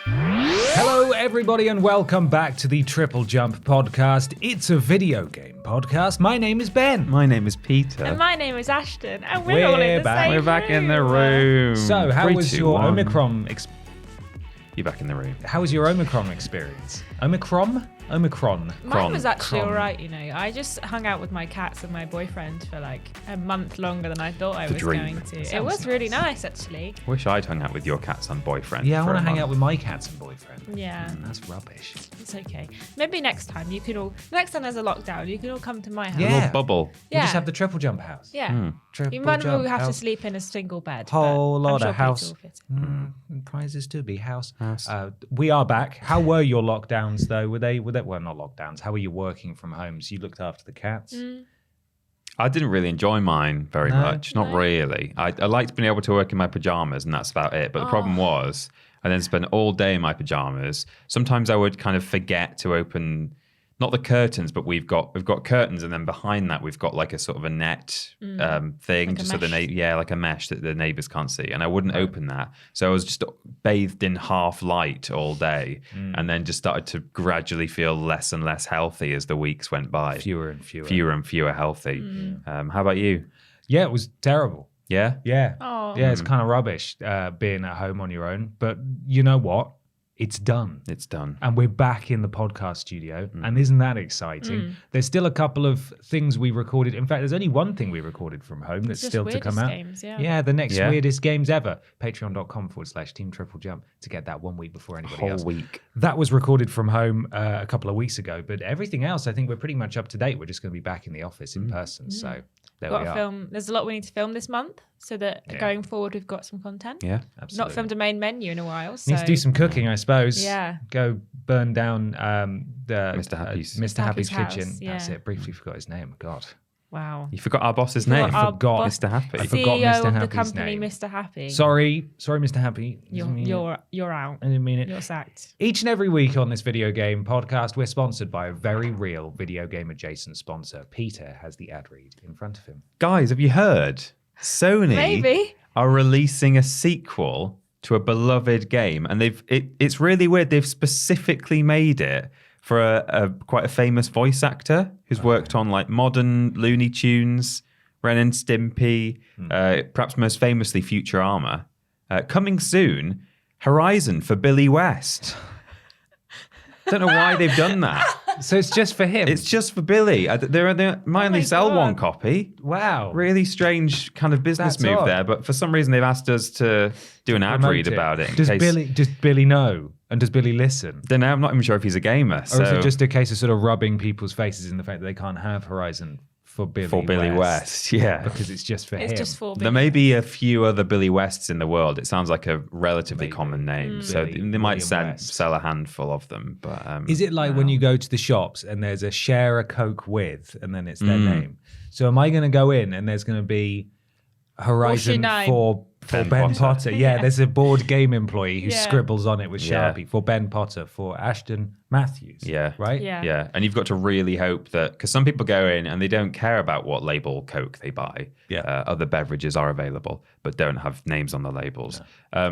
Hello, everybody, and welcome back to the TripleJump podcast. It's a video game podcast. My name is Ben. My name is Peter. And my name is Ashton. And we're all in the back. same We're back in the room. room. So, how Three, was two, your one. Omicron You're back in the room. How was your Omicron experience? Omicron? Mine was actually Cron. all right, you know. I just hung out with my cats and my boyfriend for like a month longer than I thought I was dream. going to. It Sounds was really nice, actually. Wish I'd hung out with your cats and boyfriend. Yeah, I for want a to hang month. out with my cats and boyfriend. Yeah, That's rubbish. it's okay. Maybe next time you could all. Next time there's a lockdown, you can all come to my house. A Yeah. little bubble. We'll Yeah. just have the TripleJump house. Yeah. Triple You might jump have to house. sleep in a single bed. Whole but lot I'm of sure house. Peter will fit in. Prizes to be house. House. We are back. How were your lockdowns though? Were they well, not lockdowns. How were you working from home? So you looked after the cats. I didn't really enjoy mine very No? much. Not really. I liked being able to work in my pajamas, and that's about it. But the problem was, I then spent all day in my pajamas. Sometimes I would kind of forget to open, not the curtains, but we've got curtains, and then behind that we've got like a sort of a net thing, Like a just so the mesh. like a mesh that the neighbors can't see. And I wouldn't open that, so I was just bathed in half light all day, and then just started to gradually feel less and less healthy as the weeks went by. Fewer and fewer. Healthy. How about you? Yeah, it was terrible. Yeah. Yeah. Oh. Yeah, it's kind of rubbish being at home on your own. But you know what? It's done. It's done. And we're back in the podcast studio. And isn't that exciting? There's still a couple of things we recorded. In fact, there's only one thing we recorded from home that's Just still to come weirdest out. games, yeah. Yeah, the next Yeah. weirdest games ever. Patreon.com/Team TripleJump to get that 1 week before anybody Whole else. week. That was recorded from home a couple of weeks ago. But everything else, I think we're pretty much up to date. We're just going to be back in the office in person. So there Got we to are. film. There's a lot we need to film this month, so that going forward we've got some content. Yeah. Absolutely. Not filmed a main menu in a while. So Needs to do some cooking, I suppose. Yeah. Go burn down the Mr. Happy's. Mr. Happy's Happy's kitchen. house, That's yeah. it. Briefly forgot his name. God. Wow. You forgot our boss's forgot name. our forgot boss- Mr. Happy. I forgot CEO Mr. of the Happy's company, name. Mr. Happy. Sorry, Mr. Happy. You're out. I didn't mean it. You're sacked. Each and every week on this video game podcast, we're sponsored by a very real video game adjacent sponsor. Peter has the ad read in front of him. Guys, have you heard? Sony Maybe. are releasing a sequel to a beloved game, and it's really weird. They've specifically made it for a quite a famous voice actor who's worked on like modern Looney Tunes, Ren and Stimpy, perhaps most famously Futurama. Coming soon, Horizon for Billy West. Don't know why they've done that. So it's just for him. It's just for Billy. They might only my sell God. one copy. wow. Really strange kind of business That's move odd. there, but for some reason they've asked us to do an ad Promote read it. about it. Does Billy know? And does Billy listen? Don't know. I'm not even sure if he's a gamer. Or is it just a case of sort of rubbing people's faces in the fact that they can't have Horizon for Billy West, yeah. Because it's just for him. It's just for There may be a few other Billy Wests in the world. It sounds like a relatively common name, so Billy they might William West. sell a handful of them. But Is it like when you go to the shops and there's a share a Coke with, and then it's their name? So am I going to go in and there's going to be Horizon name? for Ben Ben Potter. Potter? Yeah, there's a board game employee who Yeah. scribbles on it with Yeah. Sharpie for Ben Potter, for Ashton Matthews. Yeah. Right? Yeah. Yeah, and you've got to really hope that, because some people go in and they don't care about what label Coke they buy. Yeah. Other beverages are available, but don't have names on the labels.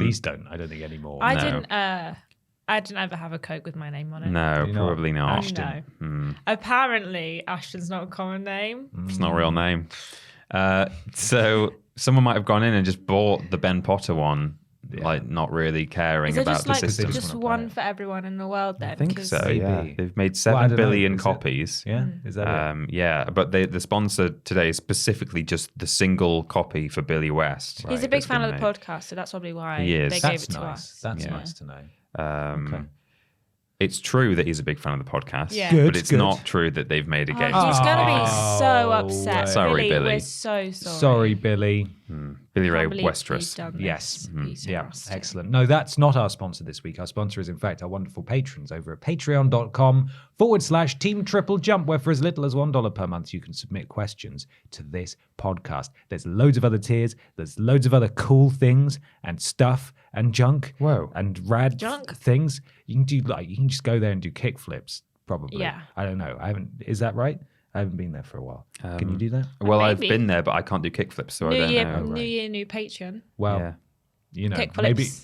These don't, I don't think anymore. I No. didn't ever have a Coke with my name on it. No, You know, probably not. No. Apparently, Ashton's not a common name. It's not a real name. So someone might have gone in and just bought the Ben Potter one, like not really caring Is it about just the like system. just just wanna play one it. for everyone in the world then? I think 'Cause- so. Maybe. Yeah, they've made Well, I 7 don't know, billion is it- copies. Yeah? Is that it? Yeah, but the sponsor today is specifically just the single copy for Billy West. He's a big that's fan been of the made. podcast, so that's probably why He is. they That's gave it to nice. us. That's Yeah. nice to know. Um, Okay. It's true that he's a big fan of the podcast, Yeah. Good, but it's good. not true that they've made a game. Oh, he's going to be so Oh, upset. Sorry, Billy. We're so sorry. Sorry, Billy. Billy Ray Can't believe he's Westeros. done Yes. this. Peter Yeah, Austin. excellent. No, that's not our sponsor this week. Our sponsor is, in fact, our wonderful patrons over at patreon.com/Team TripleJump, where for as little as $1 per month, you can submit questions to this podcast. There's loads of other tiers. There's loads of other cool things and stuff and junk. Whoa. And rad Junk? things. You can do you can just go there and do kick flips, probably. Yeah. I don't know. Is that right? I haven't been there for a while. Can you do that? Well, I've Maybe. been there, but I can't do kickflips, so I don't know. New year, new Patreon. Well, Yeah.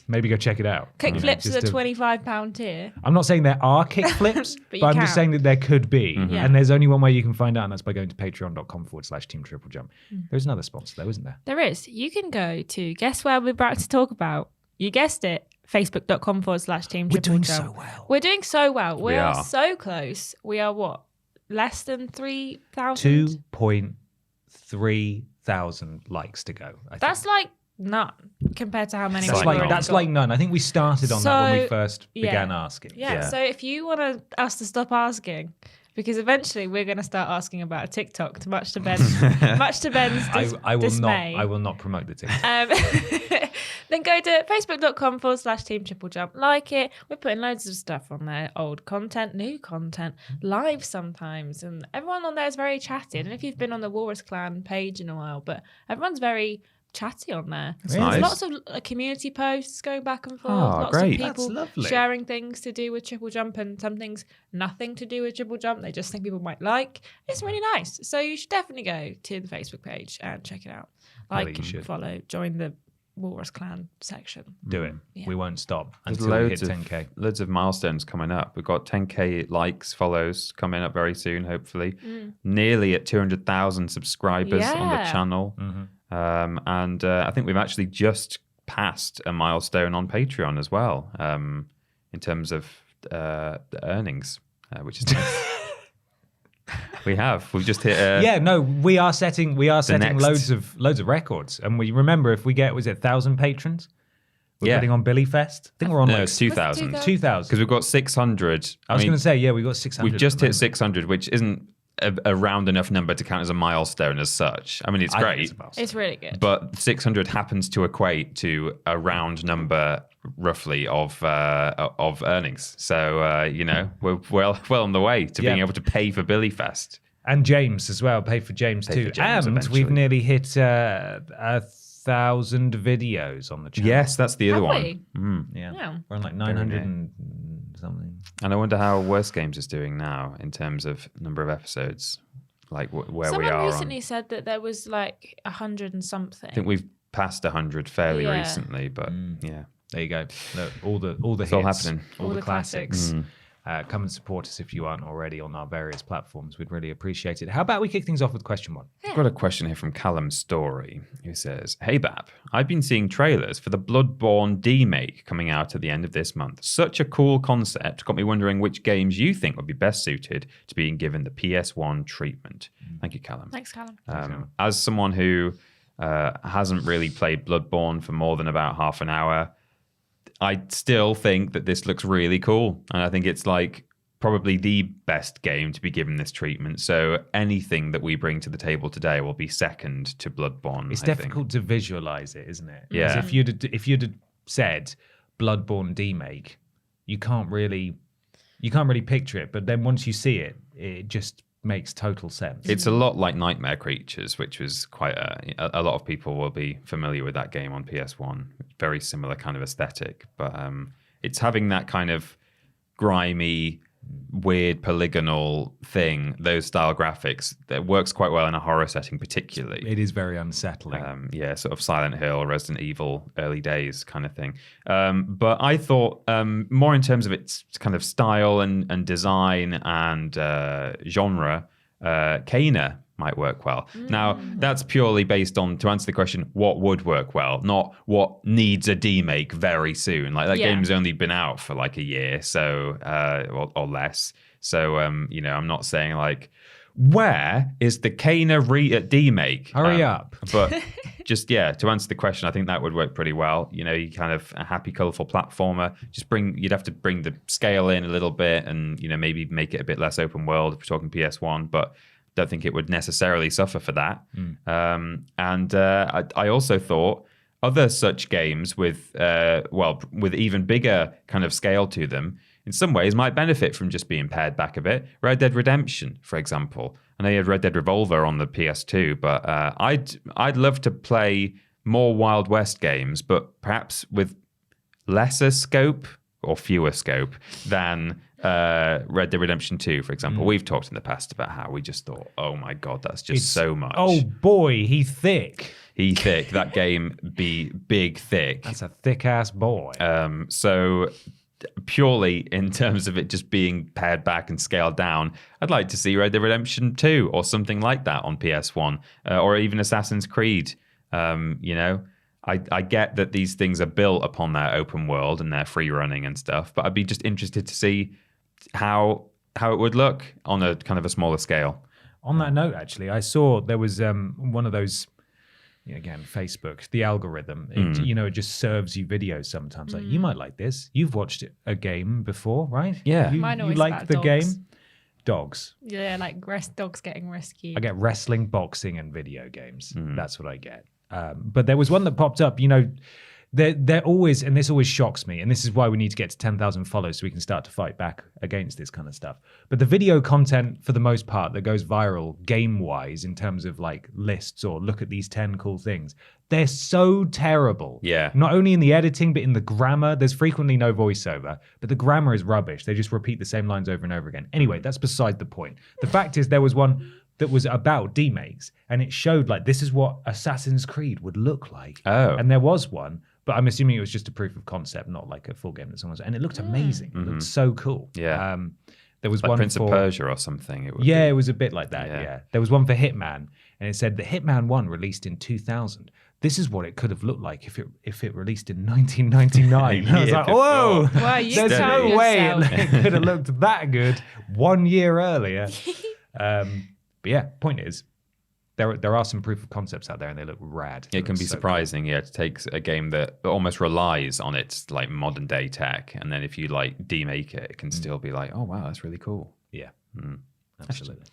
maybe go check it out. Kickflips Just is a to- £25 tier. I'm not saying there are kickflips, But but you I'm just can. saying that there could be. Yeah. And there's only one way you can find out, and that's by going to patreon.com/Team TripleJump. There's another sponsor though, isn't there? There is. You can go to, guess where we're about to talk about? You guessed it. Facebook.com/Team We're doing TripleJump. so well. We're doing so well. We are are. so close. We are what? Less than 3,000? 2.3 thousand likes to go. I That's think. like none compared to how many That's we've like already that's got. like none. I think we started on that when we So, first yeah. began asking. Yeah. So if you want us to stop asking, because eventually we're going to start asking about a TikTok, to much to Ben's I will dismay. not. I will not promote the TikTok. Then go to facebook.com/Team TripleJump. Like it. We're putting loads of stuff on there. Old content, new content, live sometimes. And everyone on there is very chatty. And if you've been on the Walrus Clan page in a while, but everyone's very chatty on there. That's There's nice. lots of community posts going back and forth. Oh, Lots great. of That's people lovely. sharing things to do with Triple Jump and some things nothing to do with Triple Jump. They just think people might like. It's really nice. So you should definitely go to the Facebook page and check it out. Really, Like, you should. follow, join the Walrus Clan section. Do it. Yeah. We won't stop There's until we hit loads of 10k. loads of milestones coming up. We've got 10k likes, follows coming up very soon, hopefully. Nearly at 200,000 subscribers on the Yeah. channel. And I think we've actually just passed a milestone on Patreon as well, in terms of the earnings, which is nice. We've just hit Yeah, no, we are setting next- loads of records, and we remember if we get 1,000 patrons, we're Yeah. putting on Billy Fest. I think we're on no, like it's 2,000 2,000? 2,000. because we've got 600. I was mean, going to say, yeah, we got 600. we've just at the hit 600, which isn't a round enough number to count as a milestone as such. I mean, it's moment. I think great. it's a milestone. It's really good. But 600 happens to equate to a round number, roughly, of earnings. So we're well on the way to being Yeah. able to pay for Billy Fest. And James as well. Pay for James Pay too. for James and eventually. we've nearly hit 1,000 videos on the channel. Yes, that's the other Have one. we? Yeah. Yeah. We're on like Very 900 near. and something. And I wonder how Worst Games is doing now in terms of number of episodes, like where Someone we are. recently said that there was like 100 and something. I think we've passed 100 fairly Yeah. recently, but yeah. There you go. Look, all the It's hits, all happening. all the classics. Mm. Come and support us if you aren't already on our various platforms. We'd really appreciate it. How about we kick things off with question one? I've got a question here from Callum Story, who says, "Hey Bap, I've been seeing trailers for the Bloodborne demake coming out at the end of this month. Such a cool concept. Got me wondering which games you think would be best suited to being given the PS1 treatment." Thank you, Callum. Thanks, Callum. As someone who hasn't really played Bloodborne for more than about half an hour, I still think that this looks really cool. And I think it's like probably the best game to be given this treatment. So anything that we bring to the table today will be second to Bloodborne. It's I think. difficult to visualize it, isn't it? Yeah. Because if you'd have said Bloodborne demake, you can't really picture it. But then once you see it, it just makes total sense. It's a lot like Nightmare Creatures, which was quite a lot of people will be familiar with that game on PS1. Very similar kind of aesthetic, but it's having that kind of grimy, weird polygonal thing, those style graphics, that works quite well in a horror setting particularly. It is very unsettling. Yeah, sort of Silent Hill, Resident Evil, early days kind of thing. But I thought more in terms of its kind of style and design and genre, Kana might work well. Now, that's purely based on, to answer the question, what would work well, not what needs a demake very soon. Like that Yeah. game's only been out for like a year, so or less. So I'm not saying like, where is the Kana demake? Hurry up. But just to answer the question, I think that would work pretty well. You kind of a happy, colourful platformer. You'd have to bring the scale in a little bit, and maybe make it a bit less open world if we're talking PS1. But don't think it would necessarily suffer for that. I also thought other such games with even bigger kind of scale to them, in some ways might benefit from just being pared back a bit. Red Dead Redemption, for example. I know you had Red Dead Revolver on the PS2, but I'd love to play more Wild West games, but perhaps with lesser scope or fewer scope than Red Dead Redemption 2, for example, we've talked in the past about how we just thought, oh my God, that's just so much. Oh boy, he's thick. He thick. That game be big thick. That's a thick ass boy. So purely in terms of it just being pared back and scaled down, I'd like to see Red Dead Redemption 2 or something like that on PS1, or even Assassin's Creed. I get that these things are built upon their open world and their free running and stuff, but I'd be just interested to see how it would look on a kind of a smaller scale. On that note, actually, I saw there was one of those, again, Facebook, the algorithm, it just serves you videos sometimes. Like, you might like this. You've watched a game before, right? Yeah. You Mine always like about the dogs. game? Dogs. Yeah, like dogs getting rescued. I get wrestling, boxing, and video games. That's what I get. But there was one that popped up, they're always, and this always shocks me, and this is why we need to get to 10,000 follows so we can start to fight back against this kind of stuff. But the video content, for the most part, that goes viral game-wise in terms of like lists or look at these 10 cool things, they're so terrible. Yeah. Not only in the editing, but in the grammar. There's frequently no voiceover, but the grammar is rubbish. They just repeat the same lines over and over again. Anyway, that's beside the point. The fact is there was one that was about demakes, and it showed like this is what Assassin's Creed would look like. Oh. And there was one, but I'm assuming it was just a proof of concept, not like a full game that someone was. And it looked amazing. It looked so cool. Yeah. There was Like one Prince for of Persia or something. It would yeah, be. it was a bit like that. Yeah. There was one for Hitman, and it said the Hitman 1 released in 2000. This is what it could have looked like if it released in 1999. I was year like, whoa, before. Wow, you there's count no way yourself. it could have looked that good 1 year earlier. But yeah, point is, there are some proof of concepts out there, and they look rad. It can be so surprising, to take a game that almost relies on its like modern day tech, and then if you like demake it, it can still be like, oh wow, that's really cool. cool. Yeah, absolutely.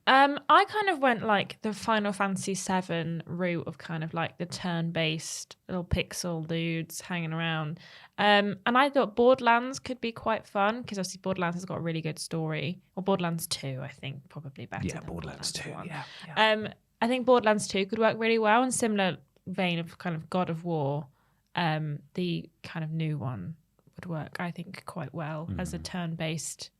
I kind of went like the Final Fantasy VII route of kind of like the turn-based little pixel dudes hanging around. And I thought Borderlands could be quite fun because obviously Borderlands has got a really good story. Or Borderlands 2, I think, probably better. Yeah, than Borderlands 2. 1. Yeah. I think Borderlands 2 could work really well in similar vein of kind of God of War. The kind of new one would work, I think, quite well as a turn-based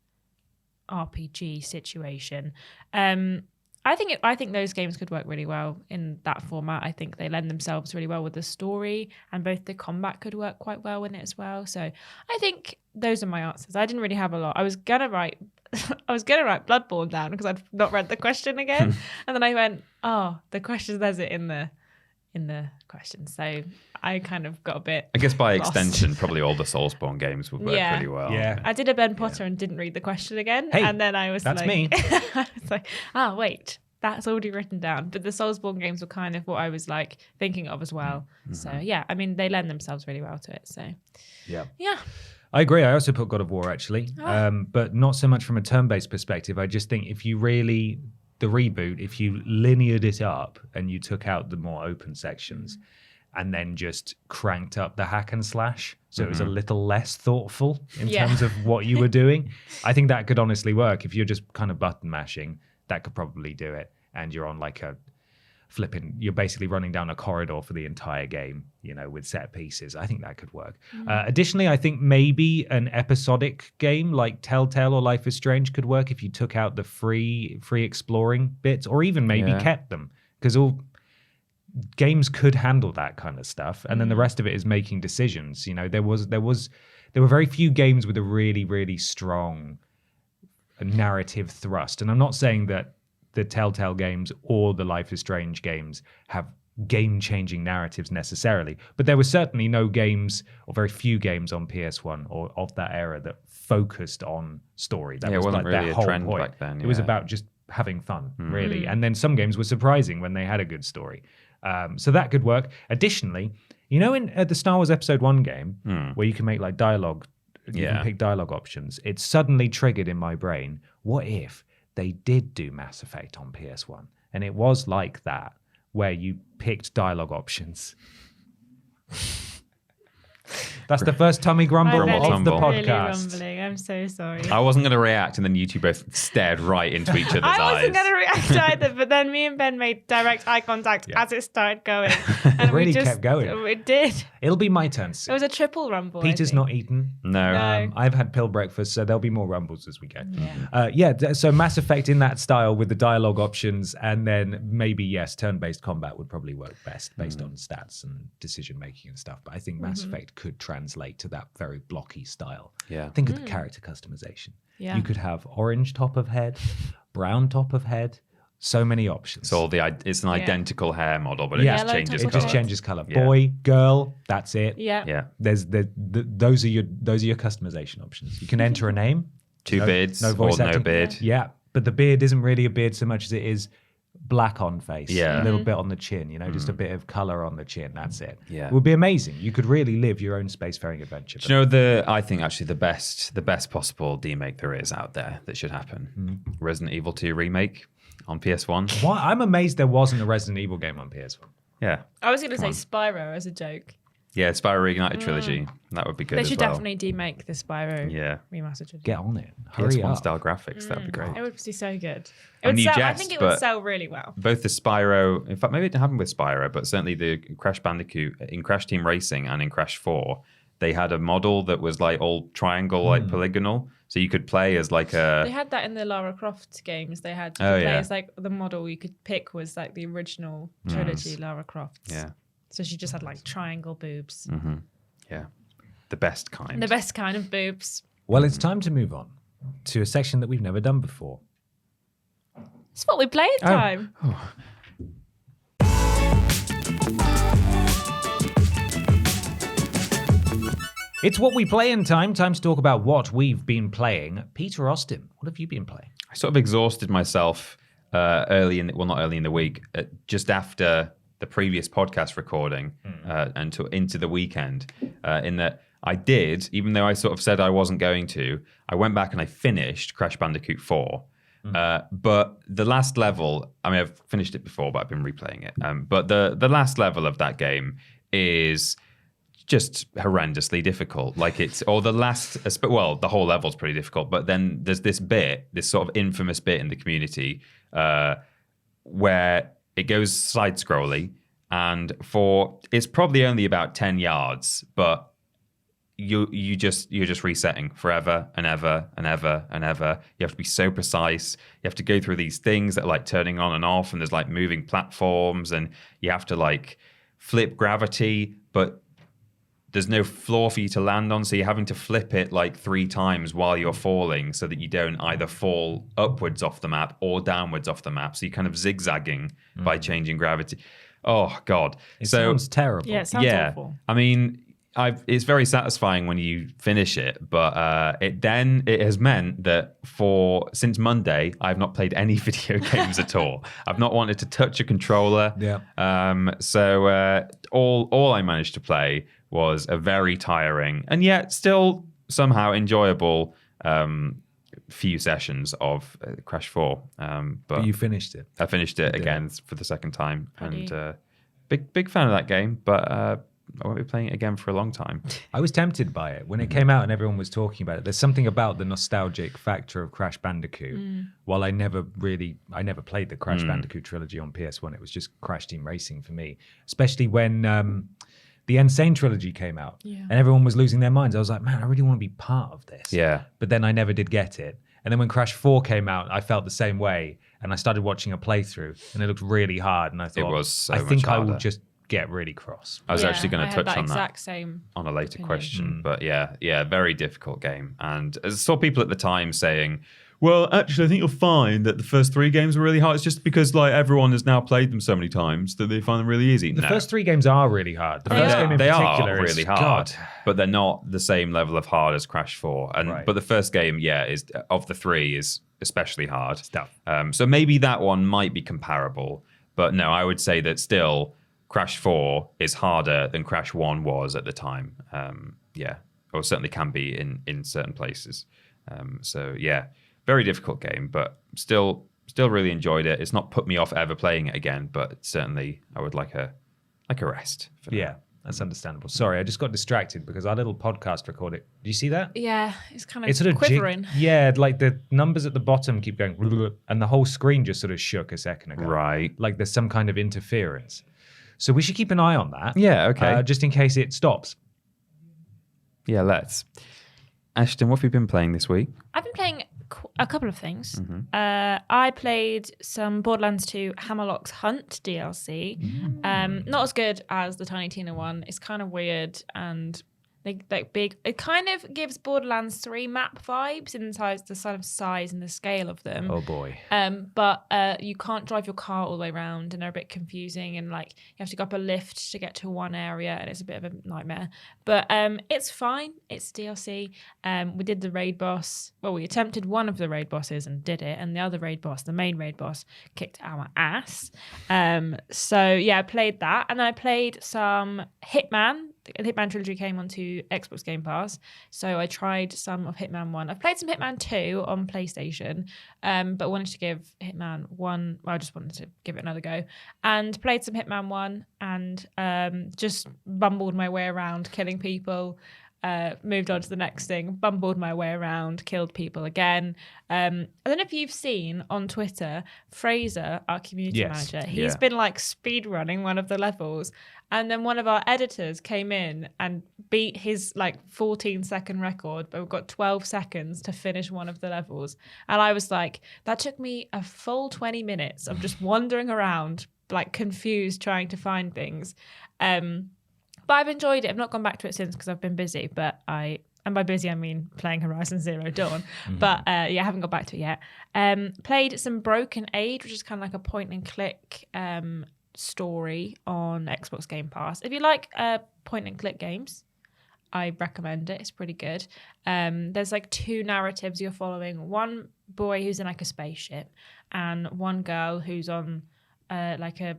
RPG situation. I think those games could work really well in that format. I think they lend themselves really well with the story, and both the combat could work quite well in it as well. So I think those are my answers. I didn't really have a lot. I was gonna write Bloodborne down because I'd not read the question again, and then I went, oh, the question, there's it in the question. So I kind of got a bit. I guess by lost. extension, probably all the Soulsborne games would work Yeah. pretty well. Yeah. I did a Ben Potter and didn't read the question again, Hey, and then I was that's like, me. I was like, oh wait, that's already written down. But the Soulsborne games were kind of what I was like thinking of as well. So yeah, I mean they lend themselves really well to it. So Yeah. yeah. I agree. I also put God of War actually, but not so much from a turn-based perspective. I just think if you really, the reboot, if you lineared it up and you took out the more open sections and then just cranked up the hack and slash, so it was a little less thoughtful in terms of what you were doing, I think that could honestly work. If you're just kind of button mashing, that could probably do it. And you're on like a you're basically running down a corridor for the entire game, with set pieces. I think that could work. Additionally, I think maybe an episodic game like Telltale or Life is Strange could work if you took out the free exploring bits, or even maybe kept them, because all games could handle that kind of stuff. And then the rest of it is making decisions. There were very few games with a really, really strong narrative thrust. And I'm not saying that the Telltale games or the Life is Strange games have game-changing narratives necessarily, but there were certainly no games, or very few games on PS1 or of that era, that focused on story. That Yeah, it was wasn't like really their a whole trend point. back then, It was yeah. about just having fun, really. And then some games were surprising when they had a good story. So that could work. Additionally, in the Star Wars Episode 1 game, where you can make like dialogue, you can pick dialogue options, it suddenly triggered in my brain, what if they did do Mass Effect on PS1 and it was like that, where you picked dialogue options? That's the first tummy grumble My belly's of the tumble. really podcast. rumbling. I'm so sorry. I wasn't going to react, and then you two both stared right into each other's eyes. I wasn't going to react either, but then me and Ben made direct eye contact as it started going. And really we just kept going. It did. It'll be my turn It soon. was a triple rumble. Peter's not eaten. No. No. I've had pill breakfast, so there'll be more rumbles as we go. Yeah. So Mass Effect in that style with the dialogue options, and then maybe, yes, turn-based combat would probably work best based on stats and decision-making and stuff. But I think Mass Effect could translate to that very blocky style. Yeah. Think of the character customization. Yeah. You could have orange top of head, brown top of head, so many options. So it's an identical hair model, but it Yeah. just Yellow changes top it just colour. changes color. Yeah. Boy, girl, that's it. Yeah. Yeah. Those are your customization options. You can enter a name. Two beards no voice or no acting. beard. Yeah, but the beard isn't really a beard so much as it is black on face. Yeah. A little bit on the chin, just a bit of color on the chin. That's it. Yeah. It would be amazing. You could really live your own spacefaring adventure. Do you know I think actually the best possible remake there is out there that should happen? Resident Evil 2 remake on PS1. Why? I'm amazed there wasn't a Resident Evil game on PS1. Yeah. I was going to say Spyro as a joke. Yeah, Spyro Reignited trilogy. That would be good They as should well. definitely demake the Spyro Yeah. remastered trilogy. Get on it. Hurry PS1 up. style graphics, that would be great. It would be so good. A It would new sell, I jest, think it would but- sell really well. Both the Spyro, in fact, maybe it didn't happen with Spyro, but certainly the Crash Bandicoot in Crash Team Racing and in Crash 4, they had a model that was like all triangle, like polygonal. So you could play as like They a. had that in the Lara Croft games. They had Oh, play yeah. as like the model you could pick was like the original trilogy Lara Croft's. Yeah. So she just had like triangle boobs. Yeah. The best kind. The best kind of boobs. Well, it's time to move on to a section that we've never done before. It's what we play in time. It's what we play in time. Time to talk about what we've been playing. Peter Austin, what have you been playing? I sort of exhausted myself not early in the week, just after the previous podcast recording into the weekend, in that I did, even though I sort of said I wasn't going to, I went back and I finished Crash Bandicoot 4. But the last level, I mean, I've finished it before, but I've been replaying it. But the last level of that game is just horrendously difficult. Like the whole level's pretty difficult, but then there's this sort of infamous bit in the community where it goes side-scrolly, and it's probably only about 10 yards, but you're just resetting forever and ever and ever and ever. You have to be so precise. You have to go through these things that are like turning on and off, and there's like moving platforms, and you have to like flip gravity, but there's no floor for you to land on, so you're having to flip it like 3 times while you're falling so that you don't either fall upwards off the map or downwards off the map. So you're kind of zigzagging by changing gravity. Oh, God. It sounds terrible. Yeah, it sounds awful. I mean, it's very satisfying when you finish it, but it has meant that since Monday, I've not played any video games at all. I've not wanted to touch a controller. Yeah. So all I managed to play was a very tiring and yet still somehow enjoyable few sessions of Crash 4. But you finished it. I finished it again for the second time, and big fan of that game, but I won't be playing it again for a long time. I was tempted by it when it came out and everyone was talking about it. There's something about the nostalgic factor of Crash Bandicoot. While I never played the Crash Bandicoot trilogy on PS1. It was just Crash Team Racing for me, especially when the Insane trilogy came out and everyone was losing their minds. I was like, man, I really want to be part of this. Yeah. But then I never did get it. And then when Crash 4 came out, I felt the same way. And I started watching a playthrough and it looked really hard. And I thought, was so I much think I harder. will just get really cross. I was actually going to touch on that exact same on a later opinion. question, but yeah, very difficult game. And I saw people at the time saying, well, actually, I think you'll find that the first 3 games were really hard. It's just because like everyone has now played them so many times that they find them really easy. The first 3 games are really hard. The I mean, first game in they particular are is really hard, but they're not the same level of hard as Crash 4. But the first game, is of the 3 is especially hard. Stuff. So maybe that one might be comparable, but no, I would say that still Crash 4 is harder than Crash 1 was at the time. Or certainly can be in certain places. So yeah, very difficult game, but still really enjoyed it. It's not put me off ever playing it again, but certainly I would like a rest for now. That's understandable. Sorry, I just got distracted because our little podcast recorder. Do you see that? Yeah, it's kind of It's sort of quivering. yeah, like the numbers at the bottom keep going, and the whole screen just sort of shook a second ago. Right. Like there's some kind of interference. So we should keep an eye on that. Yeah, okay. Just in case it stops. Yeah, let's. Ashton, what have you been playing this week? I've been playing a couple of things. I played some Borderlands 2 Hammerlock's Hunt DLC. Not as good as the Tiny Tina one. It's kind of weird and like big. It kind of gives Borderlands 3 map vibes inside the sort of size and the scale of them. Oh boy. But you can't drive your car all the way around, and they're a bit confusing, and like you have to go up a lift to get to one area, and it's a bit of a nightmare. But it's fine. It's DLC. We did the raid boss. Well, we attempted one of the raid bosses and did it, and the other raid boss, the main raid boss, kicked our ass. So yeah, I played that, and then I played some Hitman. The Hitman trilogy came onto Xbox Game Pass, so I tried some of Hitman 1. I've played some Hitman 2 on PlayStation, but wanted to give Hitman 1, well, I just wanted to give it another go, and played some Hitman 1 and just bumbled my way around killing people. Moved on to the next thing, bumbled my way around, killed people again. I don't know if you've seen on Twitter, Fraser, our community manager, he's been like speed running one of the levels, and then one of our editors came in and beat his like 14-second record, but we've got 12 seconds to finish one of the levels. And I was like, that took me a full 20 minutes of just wandering around, like confused, trying to find things. But I've enjoyed it. I've not gone back to it since because I've been busy. But and by busy I mean playing Horizon Zero Dawn. But I haven't got back to it yet. Played some Broken Age, which is kind of like a point and click story on Xbox Game Pass. If you like point and click games, I recommend it. It's pretty good. There's like two narratives you're following. One boy who's in like a spaceship, and one girl who's on like a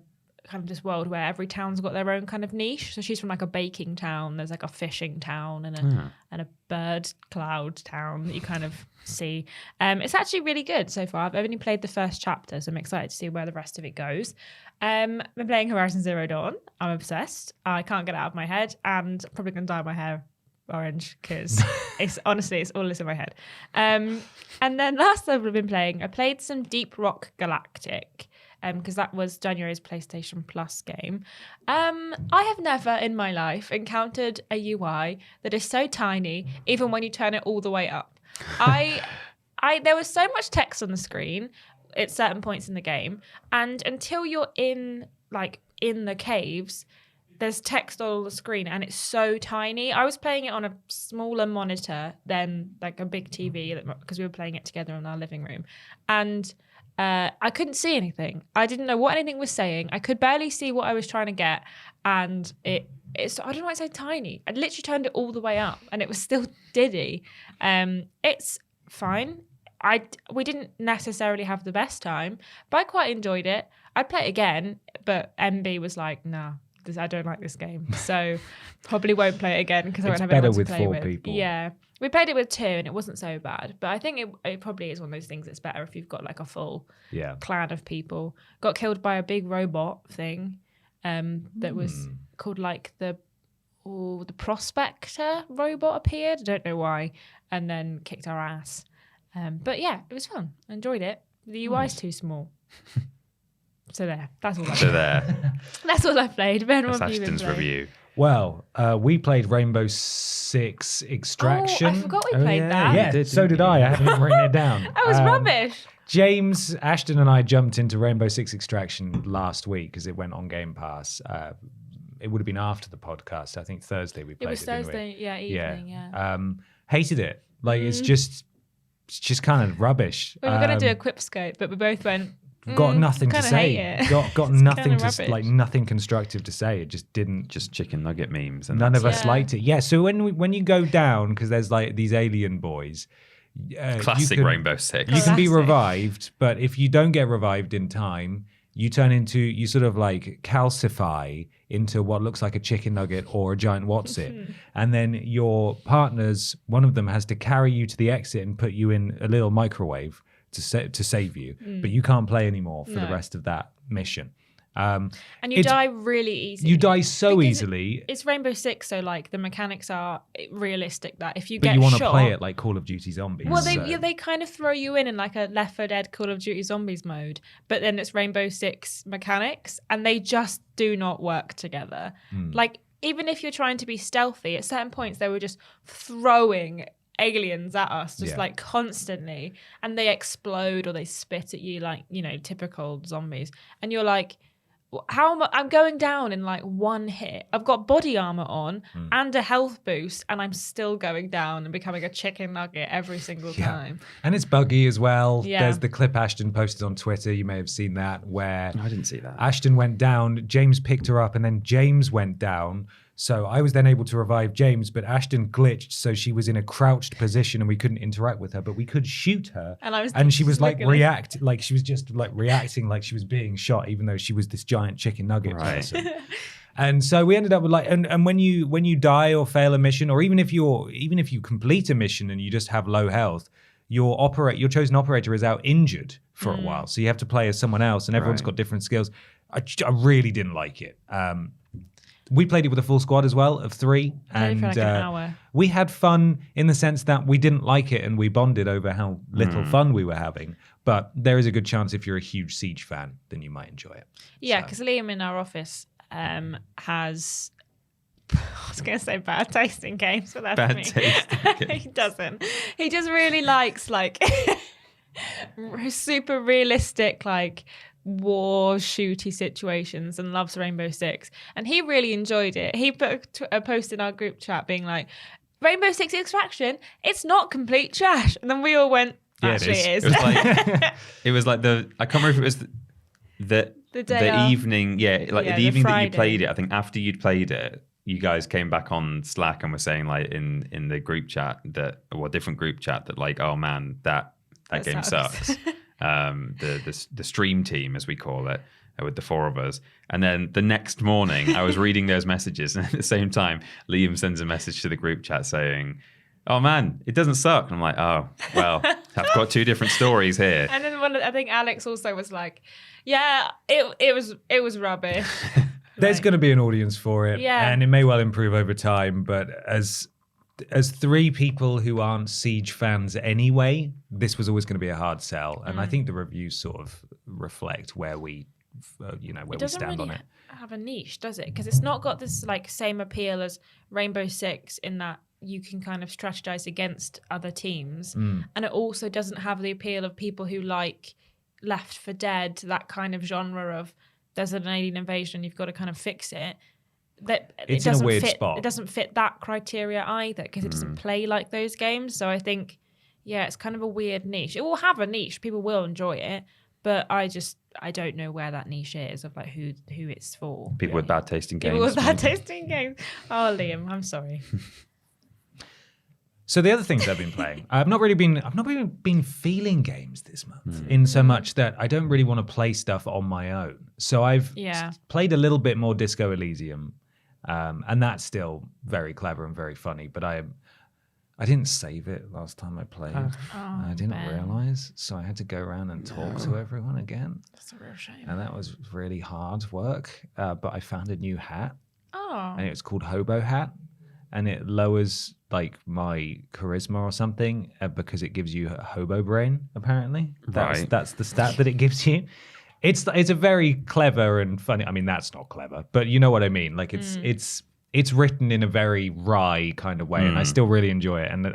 kind of this world where every town's got their own kind of niche. So she's from like a baking town, there's like a fishing town and a bird cloud town that you kind of see. It's actually really good so far. I've only played the first chapter, so I'm excited to see where the rest of it goes. I've been playing Horizon Zero Dawn. I'm obsessed. I can't get it out of my head, and I'm probably gonna dye my hair orange because it's honestly it's all this in my head. And then last I've been playing, I played some Deep Rock Galactic. Because that was January's PlayStation Plus game. I have never in my life encountered a UI that is so tiny, even when you turn it all the way up. There was so much text on the screen at certain points in the game, and until you're in the caves, there's text on the screen, and it's so tiny. I was playing it on a smaller monitor than like a big TV because we were playing it together in our living room, and I couldn't see anything. I didn't know what anything was saying. I could barely see what I was trying to get, and it's I don't know why it's so tiny. I literally turned it all the way up, and it was still diddy. It's fine. We didn't necessarily have the best time, but I quite enjoyed it. I'd play it again, but MB was like, nah, I don't like this game, so probably won't play it again because I won't have anyone to play with. It's better with 4 people. Yeah. We played it with 2 and it wasn't so bad. But I think it probably is one of those things that's better if you've got like a full clan of people. Got killed by a big robot thing that was called like the Prospector robot appeared. I don't know why. And then kicked our ass. But yeah, it was fun. I enjoyed it. The UI's too small. So there. That's all I played. That's all I played. Ben, what have you been Ashton's playing? review. Well, we played Rainbow Six Extraction. Oh, I forgot we played that. Yeah, so did I. I haven't even written it down. That was rubbish. James, Ashton and I jumped into Rainbow Six Extraction last week because it went on Game Pass. It would have been after the podcast. I think Thursday we played it. It was Thursday, evening, yeah. Hated it. Like, it's just kind of rubbish. We were going to do a quipscope, but we both went... Got nothing to say. Got nothing to rubbish. nothing constructive to say. It just didn't. Just chicken nugget memes. And none of us liked it. Yeah. So when you go down, because there's like these alien boys. Classic Rainbow Six. You can be revived, but if you don't get revived in time, you sort of like calcify into what looks like a chicken nugget or a giant Wotsit. And then your partners, one of them has to carry you to the exit and put you in a little microwave to save you, but you can't play anymore for the rest of that mission. And you die really easily. You die so Because easily. It's Rainbow Six, so like the mechanics are realistic. That if you But get you want to shot, play it like Call of Duty Zombies. well, they kind of throw you in like a Left 4 Dead Call of Duty Zombies mode, but then it's Rainbow Six mechanics, and they just do not work together. Like, even if you're trying to be stealthy, at certain points they were just throwing aliens at us just like constantly, and they explode or they spit at you like, you know, typical zombies, and you're like, how am I'm going down in like one hit. I've got body armor on and a health boost, and I'm still going down and becoming a chicken nugget every single time. And it's buggy as well. Yeah. There's the clip Ashton posted on Twitter. You may have seen that, where I didn't see that. Ashton went down, James picked her up, and then James went down. So I was then able to revive James, but Ashton glitched, so she was in a crouched position and we couldn't interact with her, but we could shoot her. And she was like she was just like reacting like she was being shot, even though she was this giant chicken nugget person. And so we ended up with like, and when you die or fail a mission, or even if you complete a mission and you just have low health, your chosen operator is out injured for a while, so you have to play as someone else, and everyone's got different skills. I really didn't like it. We played it with a full squad as well of 3, and for like an hour. We had fun in the sense that we didn't like it and we bonded over how little fun we were having. But there is a good chance if you're a huge Siege fan, then you might enjoy it. Yeah, because Liam in our office has, I was going to say bad taste in games, but that's Bad me. taste in games. He doesn't. He just really likes like super realistic like war shooty situations and loves Rainbow Six, and he really enjoyed it. He put a post in our group chat being like, Rainbow Six Extraction, it's not complete trash, and then we all went, actually it is. It was like I can't remember if it was the evening, the evening that you played it. I think after you'd played it, you guys came back on Slack and were saying like in the group chat different group chat that like, oh man, that game sucks. The stream team, as we call it, with the 4 of us. And then the next morning, I was reading those messages, and at the same time, Liam sends a message to the group chat saying, "Oh man, it doesn't suck." And I'm like, "Oh well, I've got 2 different stories here." And then I think Alex also was like, "Yeah, it was rubbish." There's going to be an audience for it, and it may well improve over time. But as 3 people who aren't Siege fans anyway, this was always going to be a hard sell. And I think the reviews sort of reflect where we, where we stand really on it. Have a niche, does it? Because it's not got this like same appeal as Rainbow Six in that you can kind of strategize against other teams, and it also doesn't have the appeal of people who like Left 4 Dead, that kind of genre of there's an alien invasion, you've got to kind of fix it. That it's it doesn't in a weird fit, spot. It doesn't fit that criteria either, because it doesn't play like those games. So I think, it's kind of a weird niche. It will have a niche, people will enjoy it, but I don't know where that niche is of like who it's for. People with bad taste in games. People with bad taste in games. Oh, Liam, I'm sorry. So the other things I've been playing, I've not really been feeling games this month, in so much that I don't really want to play stuff on my own. So I've played a little bit more Disco Elysium, and that's still very clever and very funny. But I didn't save it last time I played. I didn't realize, so I had to go around and talk to everyone again. That's a real shame. And that was really hard work. But I found a new hat, Oh. and it's called Hobo Hat. And it lowers like my charisma or something because it gives you a hobo brain. Apparently, that's the stat that it gives you. It's a very clever and funny. I mean, that's not clever, but you know what I mean. Like it's written in a very wry kind of way, and I still really enjoy it. And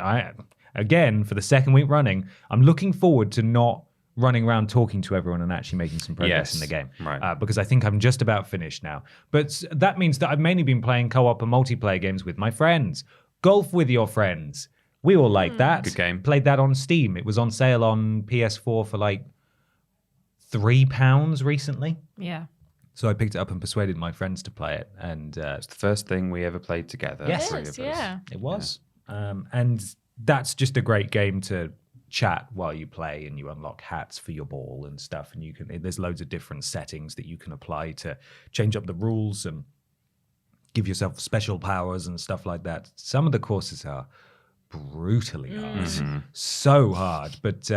again, for the second week running, I'm looking forward to not running around talking to everyone and actually making some progress in the game. Right. Because I think I'm just about finished now. But that means that I've mainly been playing co-op and multiplayer games with my friends. Golf with your friends. We all like that. Good game. Played that on Steam. It was on sale on PS4 for like £3 recently. Yeah. So I picked it up and persuaded my friends to play it. And It's the first thing we ever played together. Yes. It is, yeah. it was. And that's just a great game to chat while you play, and you unlock hats for your ball and stuff, and there's loads of different settings that you can apply to change up the rules and give yourself special powers and stuff like that. Some of the courses are brutally hard, so hard, but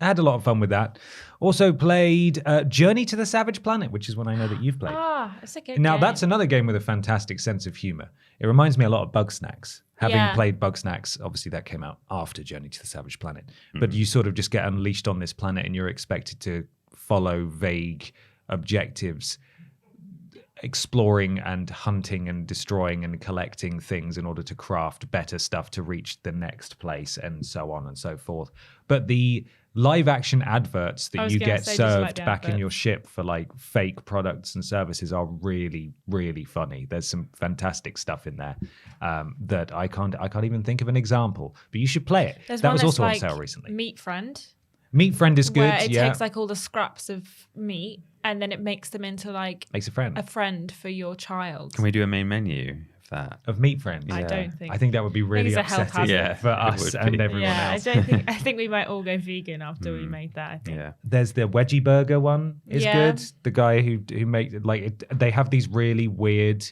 I had a lot of fun with that. Also played Journey to the Savage Planet, which is one I know that you've played. It's a good Now, game. that's another game with a fantastic sense of humor. It reminds me a lot of Bugsnax. Having played Bugsnax, obviously that came out after Journey to the Savage Planet. But you sort of just get unleashed on this planet and you're expected to follow vague objectives, exploring and hunting and destroying and collecting things in order to craft better stuff to reach the next place and so on and so forth. But the live action adverts that you get served back in your ship for like fake products and services are really, really funny. There's some fantastic stuff in there that I can't even think of an example, but you should play it. That was also on sale recently. Meat Friend. Meat Friend is good. Where it takes like all the scraps of meat and then it makes them into like makes a friend for your child. Can we do a main menu of that? Of Meat Friend? I don't think. I think that would be really upsetting for us and everyone else. I think we might all go vegan after we made that. I think. Yeah. There's the Wedgie Burger one is good. The guy who makes they have these really weird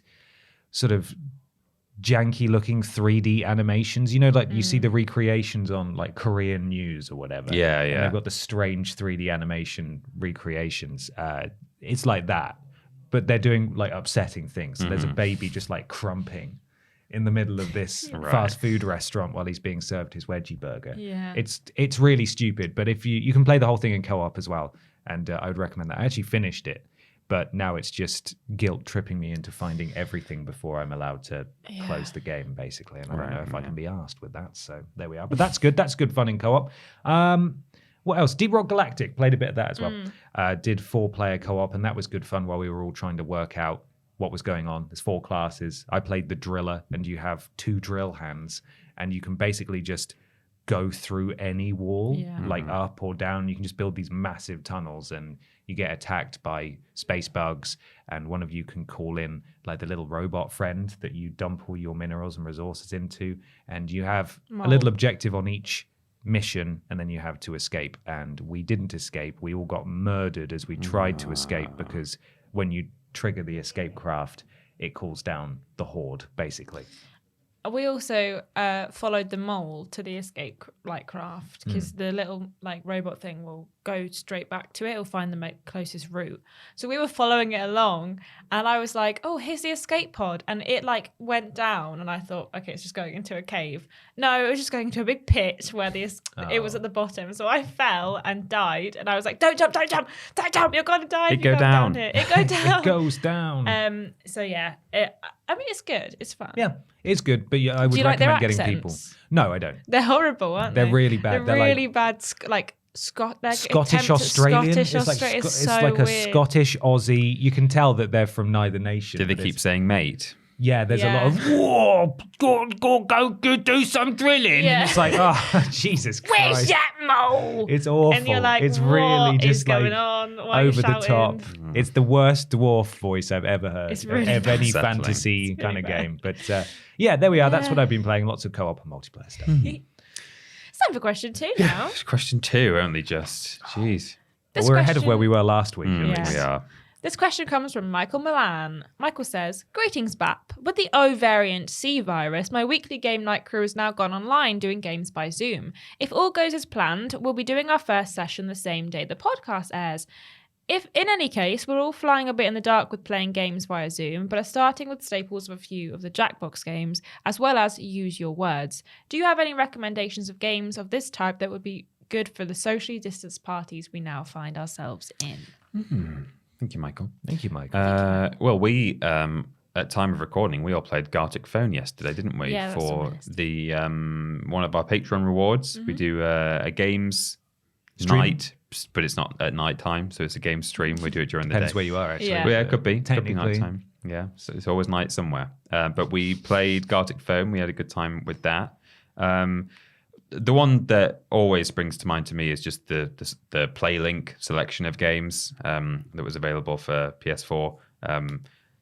sort of janky looking 3D animations, you know, like you see the recreations on like Korean news or whatever. Yeah. And they've got the strange 3D animation recreations. It's like that, but they're doing like upsetting things. So there's a baby just like crumping in the middle of this fast food restaurant while he's being served his Wedgie Burger. Yeah. It's really stupid, but if you can play the whole thing in co-op as well, and I would recommend that. I actually finished it, but now it's just guilt tripping me into finding everything before I'm allowed to close the game, basically. And I don't know if I can be asked with that. So there we are. But that's good. That's good fun in co-op. What else? Deep Rock Galactic. Played a bit of that as well. Did 4-player co-op, and that was good fun while we were all trying to work out what was going on. There's 4 classes. I played the driller, and you have 2 drill hands, and you can basically just go through any wall, like up or down. You can just build these massive tunnels, and you get attacked by space bugs, and one of you can call in like the little robot friend that you dump all your minerals and resources into, and you have a little objective on each mission, and then you have to escape. And we didn't escape. We all got murdered as we tried to escape, because when you trigger the escape craft, it calls down the horde, basically. We also followed the mole to the escape craft, because the little like robot thing will go straight back to it. It'll find the closest route. So we were following it along, and I was like, "Oh, here's the escape pod," and it like went down, and I thought, "Okay, it's just going into a cave." No, it was just going into a big pit where it was at the bottom. So I fell and died, and I was like, "Don't jump! Don't jump! Don't jump! You're gonna die! It go down. Here. It go down! It goes down." So yeah, I mean, it's good. It's fun. Yeah, it's good, but I would Do you like recommend their getting accents? people. No, I don't. They're horrible, aren't they? They're really bad. They're They're really bad. Scottish Australian. Scottish it's Australian. it's like a weird. Scottish Aussie. You can tell that they're from neither nation. Do they but keep saying mate? Yeah, there's a lot of whoa, go do some drilling. Yeah. And it's like, oh Jesus Christ. Where's that mole? It's awful. And you're like, it's what really is just like going on? Why are you over the top. shouting? It's the worst dwarf voice I've ever heard It's really of any bad. fantasy It's kind really of bad. game. But yeah, there we are. That's what I've been playing. Lots of co-op and multiplayer stuff. It's time for question 2 now. Question 2 only just. Jeez. But we're ahead of where we were last week. at Yeah. least. We are. This question comes from Michael Milan. Michael says, "Greetings, BAP. With the O variant C virus, my weekly game night crew has now gone online doing games by Zoom. If all goes as planned, we'll be doing our first session the same day the podcast airs. If, in any case, we're all flying a bit in the dark with playing games via Zoom, but are starting with staples of a few of the Jackbox games, as well as Use Your Words. Do you have any recommendations of games of this type that would be good for the socially distanced parties we now find ourselves in?" Thank you, Michael. Thank you, Mike. Well, we at time of recording, we all played Gartic Phone yesterday, didn't we? Yeah, that's on for my list. the one of our Patreon rewards. We do a games Stream. night, but it's not at night time, so it's a game stream. We do it during the Depends day. where you are, actually. Yeah. Well, yeah, it could be Technically. night time. Yeah, so it's always night somewhere. But we played Gartic Phone. We had a good time with that. The one that always springs to mind to me is just the PlayLink selection of games that was available for PS4.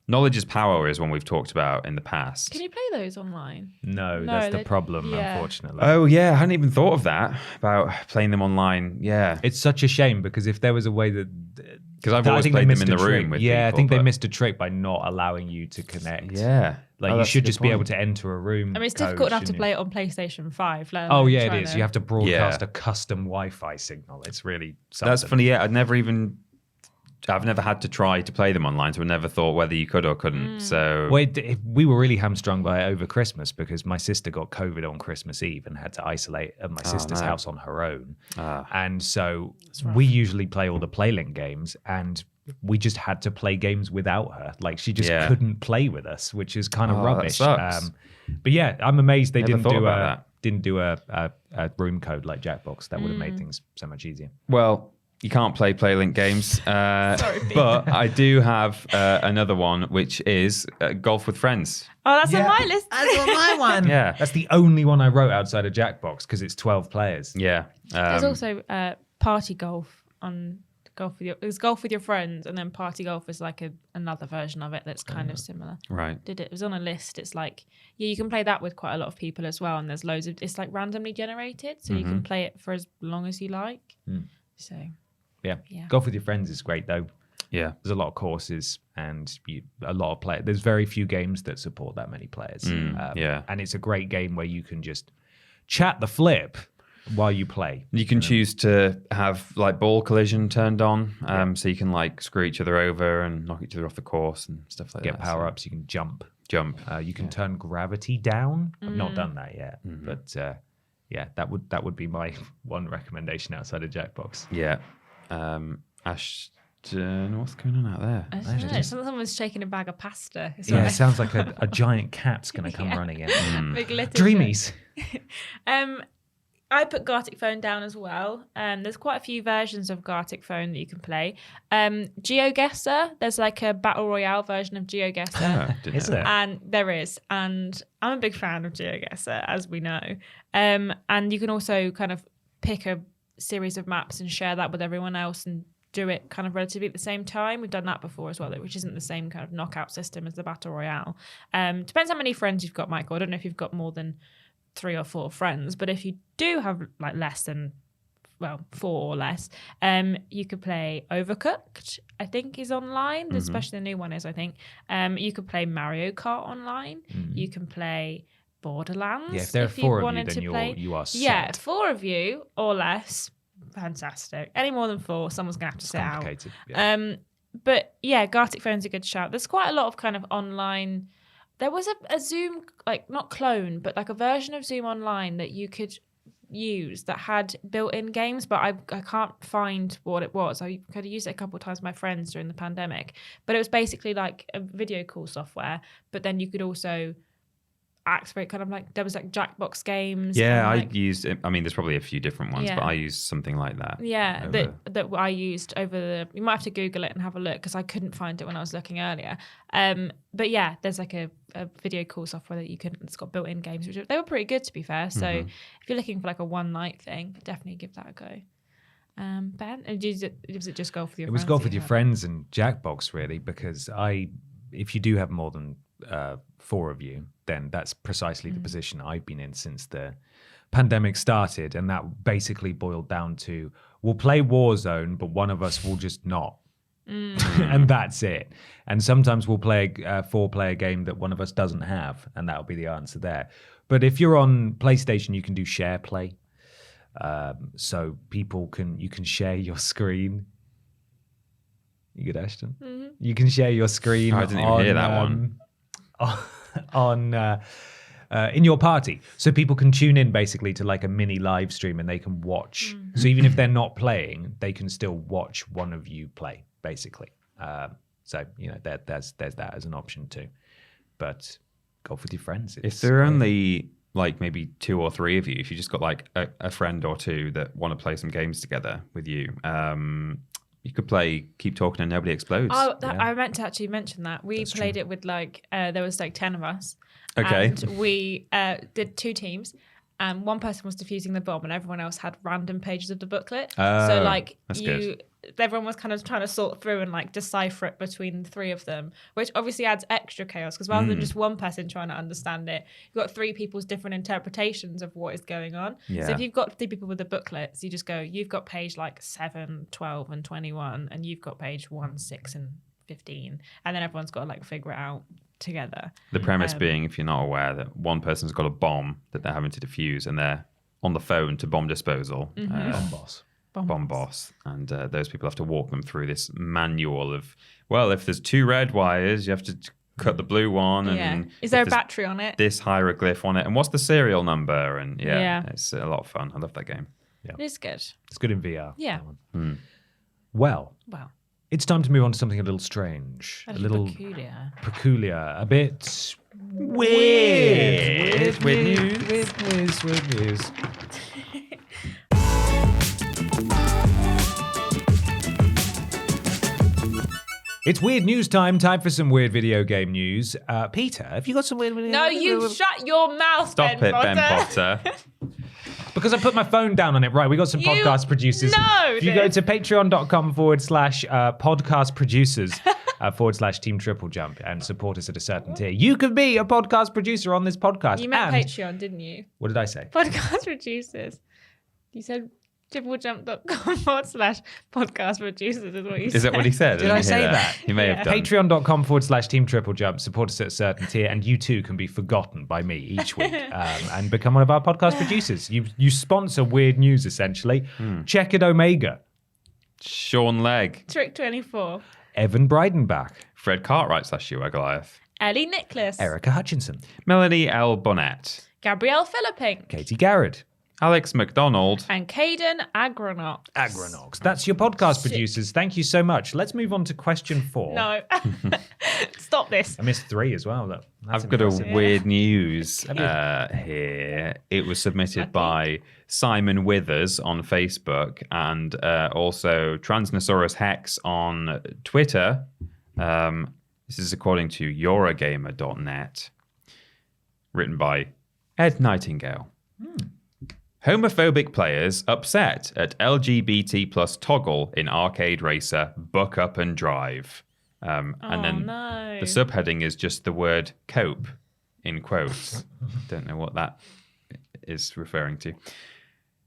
Knowledge is Power is one we've talked about in the past. Can you play those online? No, No, that's the they- problem, yeah. unfortunately. Oh, yeah. I hadn't even thought of that, about playing them online. Yeah. It's such a shame, because if there was a way that Because I've always played them in the room with people. I think they missed a trick by not allowing you to connect. Yeah. Like you should just be able to enter a room. I mean, it's difficult enough to play it on PlayStation 5. Oh yeah, it is. You have to broadcast a custom Wi-Fi signal. It's really something. That's funny. Yeah, I've never had to try to play them online, so I never thought whether you could or couldn't. So we were really hamstrung by it over Christmas because my sister got COVID on Christmas Eve and had to isolate at my sister's house on her own. And so we usually play all the PlayLink games, and we just had to play games without her. Like she just couldn't play with us, which is kind of rubbish. That sucks. But yeah, I'm amazed they Never didn't do a room code like Jackbox. That would have made things so much easier. Well, you can't play PlayLink games, but I do have another one, which is Golf with Friends. Oh, that's on my list. That's on my one. Yeah, That's the only one I wrote outside of Jackbox because it's 12 players. yeah. There's also party golf on there's golf with your friends, and then party golf is like another version of it that's kind of similar. Right. It was on a list. It's like you can play that with quite a lot of people as well, and there's loads of it's like randomly generated, so you can play it for as long as you like. So Yeah. Golf with your friends is great though. Yeah. There's a lot of courses and a lot of play. There's very few games that support that many players. And it's a great game where you can just chat the flip while you play. You can choose to have like ball collision turned on, so you can like screw each other over and knock each other off the course and stuff like that. Get power ups. You can jump. You can turn gravity down. I've not done that yet, but yeah, that would be my one recommendation outside of Jackbox. Yeah. Ashton, what's going on out there? I don't know. Someone's shaking a bag of pasta. Yeah, it sounds like a giant cat's going to come running in. Big litter Dreamies. I put Gartic Phone down as well. There's quite a few versions of Gartic Phone that you can play. GeoGuessr, there's like a battle royale version of GeoGuessr. Is there? And there is. And I'm a big fan of GeoGuessr, as we know. And you can also kind of pick a series of maps and share that with everyone else and do it kind of relatively at the same time. We've done that before as well, which isn't the same kind of knockout system as the battle royale. Depends how many friends you've got, Michael. I don't know if you've got more than 3 or 4 friends, but if you do have like less than 4 or less, you could play Overcooked, I think is online, especially the new one is, I think. You could play Mario Kart online. You can play Borderlands. Yeah, if there are 4 of you, then you are set. Yeah, 4 of you or less, fantastic. Any more than 4, someone's gonna have to sit out. Yeah. But yeah, Gartic Phone's a good shout. There's quite a lot of kind of online. There was a Zoom, like not clone, but like a version of Zoom online that you could use that had built-in games, but I can't find what it was. I could have used it a couple of times with my friends during the pandemic, but it was basically like a video call software, but then you could also activate kind of like, there was like Jackbox games. Yeah, I like, used it. I mean, there's probably a few different ones, but I used something like that. Yeah, that I used over the, you might have to Google it and have a look because I couldn't find it when I was looking earlier. But yeah, there's like a video call software that you can, it's got built-in games, which they were pretty good to be fair. So if you're looking for like a one night thing, definitely give that a go. Ben, was it just golf with your friends? It was golf with your friends and Jackbox really, because if you do have more than 4 of you, then that's precisely the position I've been in since the pandemic started, and that basically boiled down to we'll play Warzone, but one of us will just not. And that's it. And sometimes we'll play a 4-player game that one of us doesn't have, and that'll be the answer there. But if you're on PlayStation, you can do share play. So you can share your screen. You good, Ashton? You can share your screen. I didn't even hear that one. In your party, so people can tune in basically to like a mini live stream, and they can watch. So even if they're not playing, they can still watch one of you play, basically. So there's that as an option too. But golf with your friends. If there are only like maybe 2 or 3 of you, if you just got like a friend or 2 that want to play some games together with you, you could play Keep Talking and Nobody Explodes. Oh, I meant to actually mention that. We played it with like, there was like 10 of us. Okay. And we did 2 teams. And one person was defusing the bomb and everyone else had random pages of the booklet. So like everyone was kind of trying to sort through and like decipher it between the three of them, which obviously adds extra chaos because rather than just one person trying to understand it, you've got three people's different interpretations of what is going on. Yeah. So if you've got three people with the booklets, you just go, you've got page like 7, 12 and 21 and you've got page 1, 6 and 15, and then everyone's got to like figure it out together. The premise being, if you're not aware, that one person's got a bomb that they're having to defuse and they're on the phone to bomb disposal. Bomb boss. And those people have to walk them through this manual of, well, if there's 2 red wires, you have to cut the blue one. And is there a battery on it? This hieroglyph on it. And what's the serial number? And it's a lot of fun. I love that game. Yeah. It's good. It's good in VR. Yeah. Well, it's time to move on to something a little strange, a little peculiar, a bit weird. Weird news. It's weird news time for some weird video game news. Peter, have you got some weird video? No, you shut your mouth, Stop Ben it, Ben Potter. Potter. Because I put my phone down on it. Right, we got some podcast producers. know if you go to patreon.com/podcast producers /Team TripleJump and support us at a certain tier, you could be a podcast producer on this podcast. You meant Patreon, didn't you? What did I say? Podcast producers. You said TripleJump.com/podcast producers is what you said. Is that what he said? Did I say that? He may have done. Patreon.com/Team TripleJump. Support us at a certain tier, and you too can be forgotten by me each week and become one of our podcast producers. You sponsor weird news, essentially. Check it, Omega. Sean Legg. Trick24. Evan Breidenbach. Fred Cartwright /You Goliath. Ellie Nicholas. Erica Hutchinson. Melanie L. Bonnet. Gabrielle Philippink. Katie Garrett. Alex McDonald. And Caden Agronox. That's your podcast producers. Thank you so much. Let's move on to question 4. No. Stop this. I missed 3 as well. I've got a weird news here. It was submitted by Simon Withers on Facebook and also Transnosaurus Hex on Twitter. This is according to Eurogamer.net. Written by Ed Nightingale. Homophobic players upset at LGBT plus toggle in Arcade Racer Buck Up and Drive. And then the subheading is just the word cope in quotes. Don't know what that is referring to.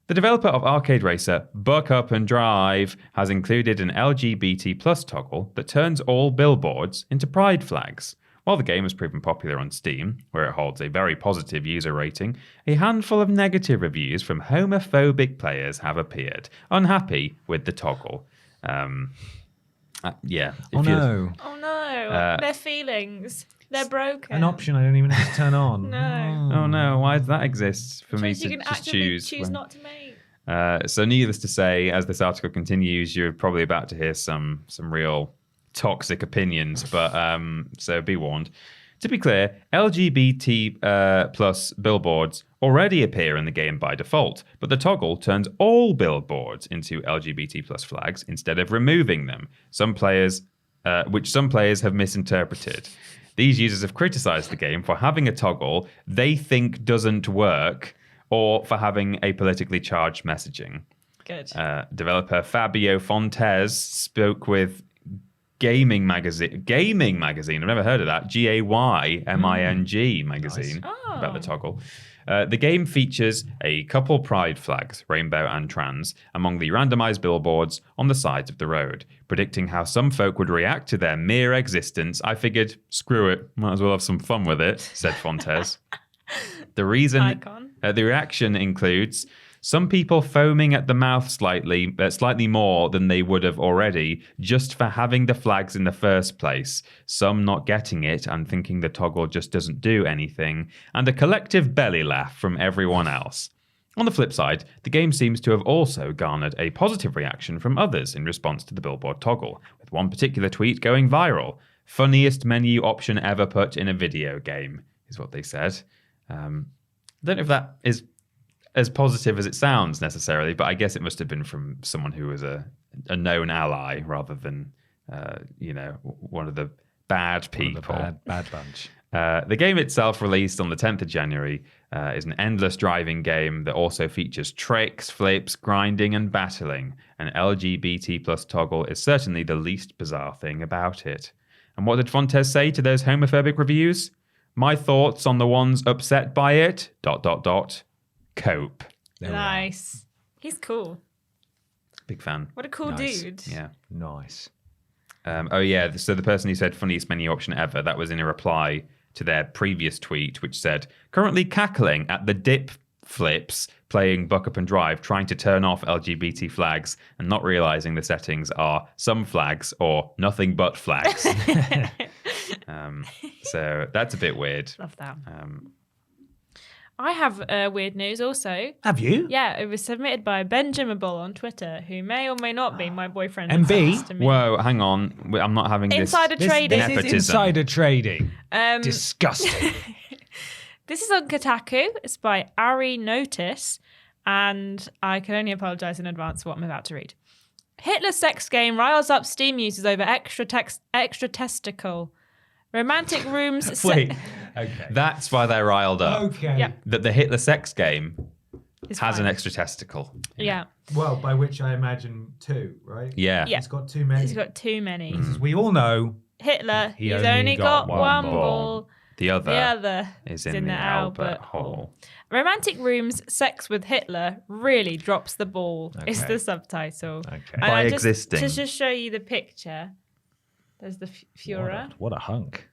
The developer of Arcade Racer Buck Up and Drive has included an LGBT plus toggle that turns all billboards into pride flags. While the game has proven popular on Steam, where it holds a very positive user rating, a handful of negative reviews from homophobic players have appeared, unhappy with the toggle. Oh no. Their feelings. They're broken. An option I don't even have to turn on. No. Oh no, why does that exist for me You to can just actively choose? not to make. So needless to say, as this article continues, you're probably about to hear some real toxic opinions, but so be warned. To be clear, LGBT plus billboards already appear in the game by default, but the toggle turns all billboards into LGBT plus flags instead of removing them. Which some players have misinterpreted. These users have criticized the game for having a toggle they think doesn't work, or for having a politically charged messaging. Good. Developer Fabio Fontes spoke with Gaming Magazine. I've never heard of that. GAYMING magazine about the toggle. The game features a couple pride flags, rainbow and trans, among the randomized billboards on the sides of the road. Predicting how some folk would react to their mere existence, I figured, screw it, might as well have some fun with it, said Fontes. The reaction includes some people foaming at the mouth slightly more than they would have already, just for having the flags in the first place. Some not getting it and thinking the toggle just doesn't do anything, and a collective belly laugh from everyone else. On the flip side, the game seems to have also garnered a positive reaction from others in response to the billboard toggle, with one particular tweet going viral. Funniest menu option ever put in a video game, is what they said. I don't know if that is as positive as it sounds necessarily, but I guess it must have been from someone who was a known ally rather than, one of the bad people. Bad bunch. The game itself, released on the 10th of January, is an endless driving game that also features tricks, flips, grinding, and battling. An LGBT plus toggle is certainly the least bizarre thing about it. And what did Fontes say to those homophobic reviews? My thoughts on the ones upset by it, ... Cope. There we are. Nice. He's cool. Big fan. What a cool Nice. dude. Yeah. Nice. So the person who said funniest menu option ever, that was in a reply to their previous tweet, which said, currently cackling at the dip flips, playing Buck Up and Drive, trying to turn off LGBT flags and not realizing the settings are some flags or nothing but flags. So that's a bit weird. Love that. I have weird news also. Have you? Yeah, it was submitted by Benjamin Bull on Twitter, who may or may not be my boyfriend. And B? to me. Whoa, hang on. I'm not having Insider this. trading. This is Nepotism. insider trading. Disgusting. This is on Kotaku. It's by Ari Notice, and I can only apologise in advance for what I'm about to read. Hitler's sex game riles up Steam users over extra testicle. Romantic rooms. Wait. Okay. That's why they're riled up. Okay. Yeah. That the Hitler sex game It's has fine. an extra testicle. Yeah. Well, by which I imagine 2, right? Yeah. Yeah. It's got too many. He's got too many. As we all know, Hitler, He he's only only got got one one ball. The other, The other is in the Albert Hall. Romantic Rooms, Sex with Hitler really drops the ball. Is Okay. the subtitle. Okay. And By I just, existing. To just show you the picture, there's the Führer. what a hunk.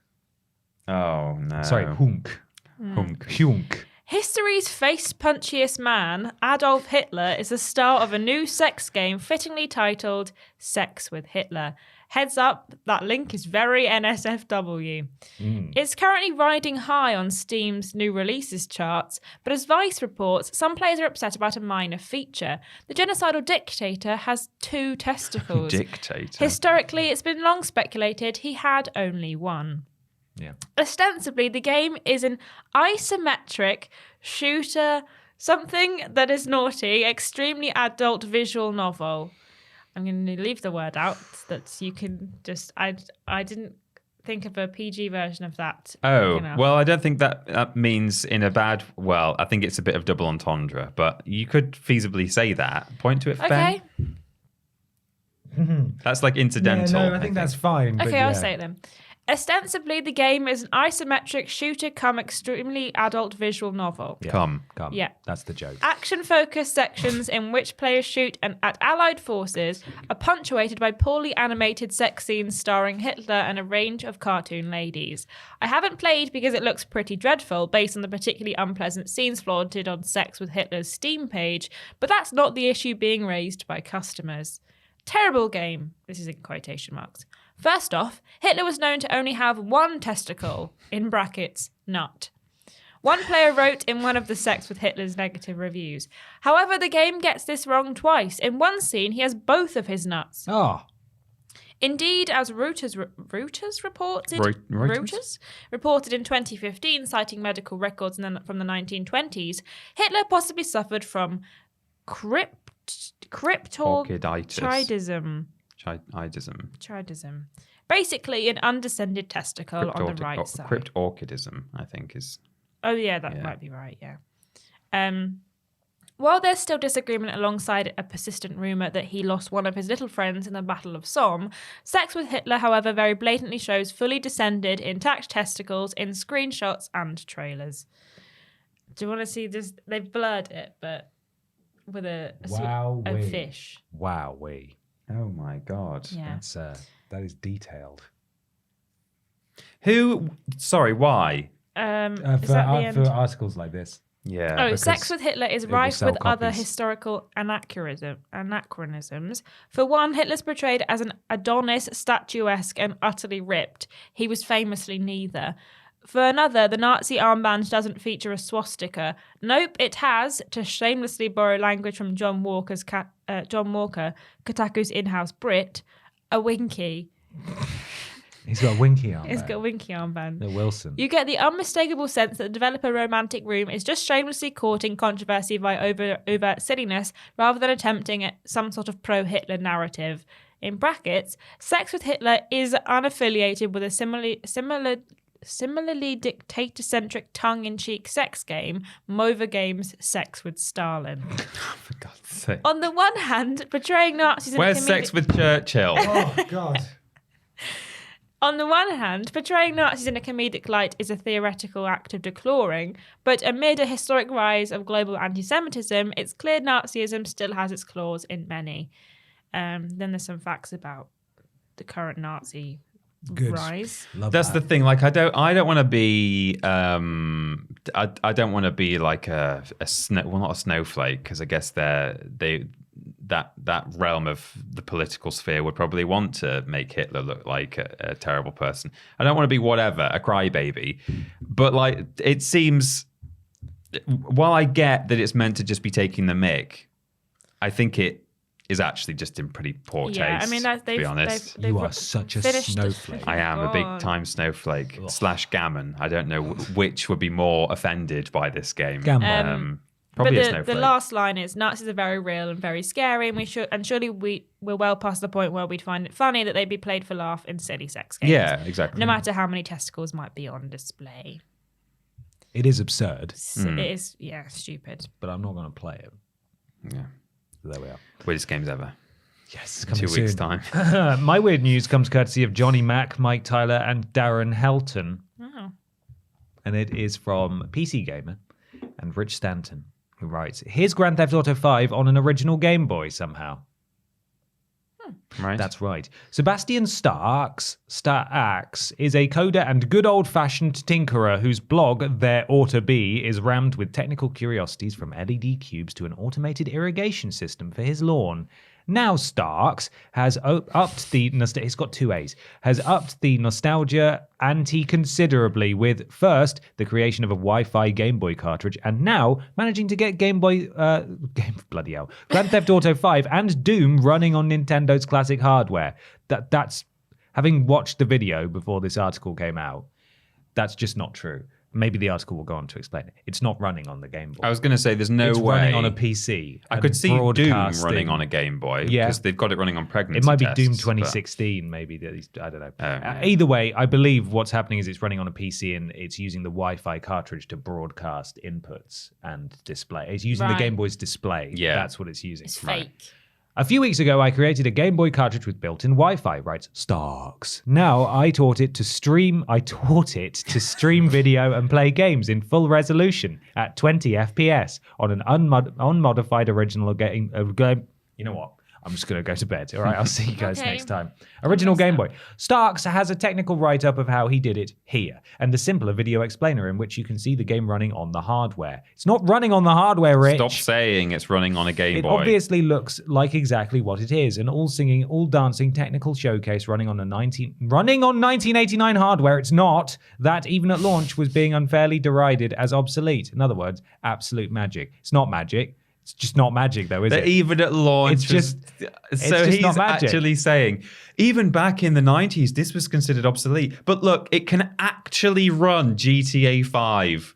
Oh, no. Sorry, hunk. Hunk. Hunk. History's face-punchiest man, Adolf Hitler, is the star of a new sex game fittingly titled Sex with Hitler. Heads up, that link is very NSFW. It's currently riding high on Steam's new releases charts, but as Vice reports, some players are upset about a minor feature. The genocidal dictator has 2 testicles. Dictator. Historically, it's been long speculated he had only one. Yeah. Ostensibly, the game is an isometric shooter, something that is naughty, extremely adult visual novel. I'm going to leave the word out that you can just... I didn't think of a PG version of that. Oh, quick enough. well, I don't think that means in a bad... Well, I think it's a bit of double entendre, but you could feasibly say that. Point to it, Okay. Ben. That's like incidental. Yeah, no, I think that's fine. but Okay, I'll yeah. say it then. Ostensibly, the game is an isometric shooter come extremely adult visual novel. Yeah. Come. Yeah. That's the joke. Action-focused sections in which players shoot at Allied forces are punctuated by poorly animated sex scenes starring Hitler and a range of cartoon ladies. I haven't played because it looks pretty dreadful based on the particularly unpleasant scenes flaunted on Sex with Hitler's Steam page, but that's not the issue being raised by customers. Terrible game. This is in quotation marks. First off, Hitler was known to only have one testicle, in brackets, nut. One player wrote in one of the Sex with Hitler's negative reviews. However, the game gets this wrong twice. In one scene, he has both of his nuts. Oh, Indeed, as Reuters reported, Reuters? reported in 2015, citing medical records from the 1920s, Hitler possibly suffered from cryptorchidism. Chidism. Basically, an undescended testicle on the right side. Cryptorchidism, I think, is... Oh, yeah, that might be right, yeah. While there's still disagreement alongside a persistent rumour that he lost one of his little friends in the Battle of Somme, Sex with Hitler, however, very blatantly shows fully descended, intact testicles in screenshots and trailers. Do you want to see this? They've blurred it, but with a fish. Wowee. Oh, my God. Yeah. That's that is detailed. Who... Sorry, why? Is that the end? For articles like this. Yeah. Oh, because Sex with Hitler is it will rife sell with other copies. historical anachronisms. For one, Hitler's portrayed as an Adonis, statuesque and utterly ripped. He was famously neither. For another, the Nazi armband doesn't feature a swastika. Nope, it has, to shamelessly borrow language from John Walker, Kotaku's in-house Brit, a winky. He's got a winky arm. It's got a winky armband. The Wilson. You get the unmistakable sense that the developer Romantic Room is just shamelessly courting controversy by overt silliness rather than attempting some sort of pro-Hitler narrative. In brackets, Sex with Hitler is unaffiliated with a similarly dictator-centric tongue-in-cheek sex game, Mova Games' Sex with Stalin. For God's sake. On the one hand, portraying Nazis in Where's a comedic... Sex with Churchill? Oh God. On the one hand, portraying Nazis in a comedic light is a theoretical act of deploring, but amid a historic rise of global anti-Semitism, it's clear Nazism still has its claws in many. Then there's some facts about the current Nazi rise. Love That's that. the thing. Like, I don't want to be. I don't want to be like a not a snowflake, because I guess that realm of the political sphere would probably want to make Hitler look like a terrible person. I don't want to be whatever, a crybaby, but like it seems. While I get that it's meant to just be taking the mick, I think it is actually just in pretty poor taste. Yeah, I mean, to be honest. You are such a snowflake. I am a big time snowflake / gammon. I don't know which would be more offended by this game. Gammon. Probably a But snowflake. the last line is Nazis are very real and very scary, and surely we're well past the point where we'd find it funny that they'd be played for laugh in silly sex games. Yeah, exactly. No matter how many testicles might be on display. It is absurd, It is, stupid. but I'm not going to play it. Yeah. So there we are. Weirdest games ever. Yes, 2 weeks time. My weird news comes courtesy of Johnny Mack, Mike Tyler, and Darren Helton. Oh. And it is from PC Gamer and Rich Stanton, who writes, here's Grand Theft Auto 5 on an original Game Boy somehow. Right. That's right. Sebastian Starks is a coder and good old-fashioned tinkerer whose blog, There Oughta Be, is rammed with technical curiosities from LED cubes to an automated irrigation system for his lawn. Now Starks has upped the it's got 2 A's, has upped the nostalgia ante considerably with first the creation of a Wi-Fi Game Boy cartridge, and now managing to get Grand Theft Auto 5 and Doom running on Nintendo's classic hardware. That's having watched the video before this article came out. That's just not true. Maybe the article will go on to explain it. It's not running on the Game Boy. I was going to say, there's no it's way. running on a PC. I and could see Doom broadcasting. running on a Game Boy. Yeah. Because they've got it running on pregnancy It might be tests, Doom but- 2016, maybe. I don't know. yeah. Either way, I believe what's happening is it's running on a PC and it's using the Wi-Fi cartridge to broadcast inputs and display. It's using the Right. Game Boy's display. Yeah. That's what it's using. It's fake. A few weeks ago, I created a Game Boy cartridge with built-in Wi-Fi, writes Starks. Now, I taught it to stream video and play games in full resolution at 20 FPS on an unmodified original game. You know what? I'm just going to go to bed. All right, I'll see you guys Okay. next time. Original Game Boy. Starks has a technical write-up of how he did it here, and a simpler video explainer in which you can see the game running on the hardware. It's not running on the hardware, Rich. Stop saying it's running on a Game It Boy. obviously looks like exactly what it is, an all-singing, all-dancing technical showcase running on 1989 hardware. It's not. That, even at launch, was being unfairly derided as obsolete. In other words, absolute magic. It's not magic. It's just not magic, though, is That it? even at launch, It's just he's not magic. actually saying, even back in the 90s, this was considered obsolete. But look, it can actually run GTA 5,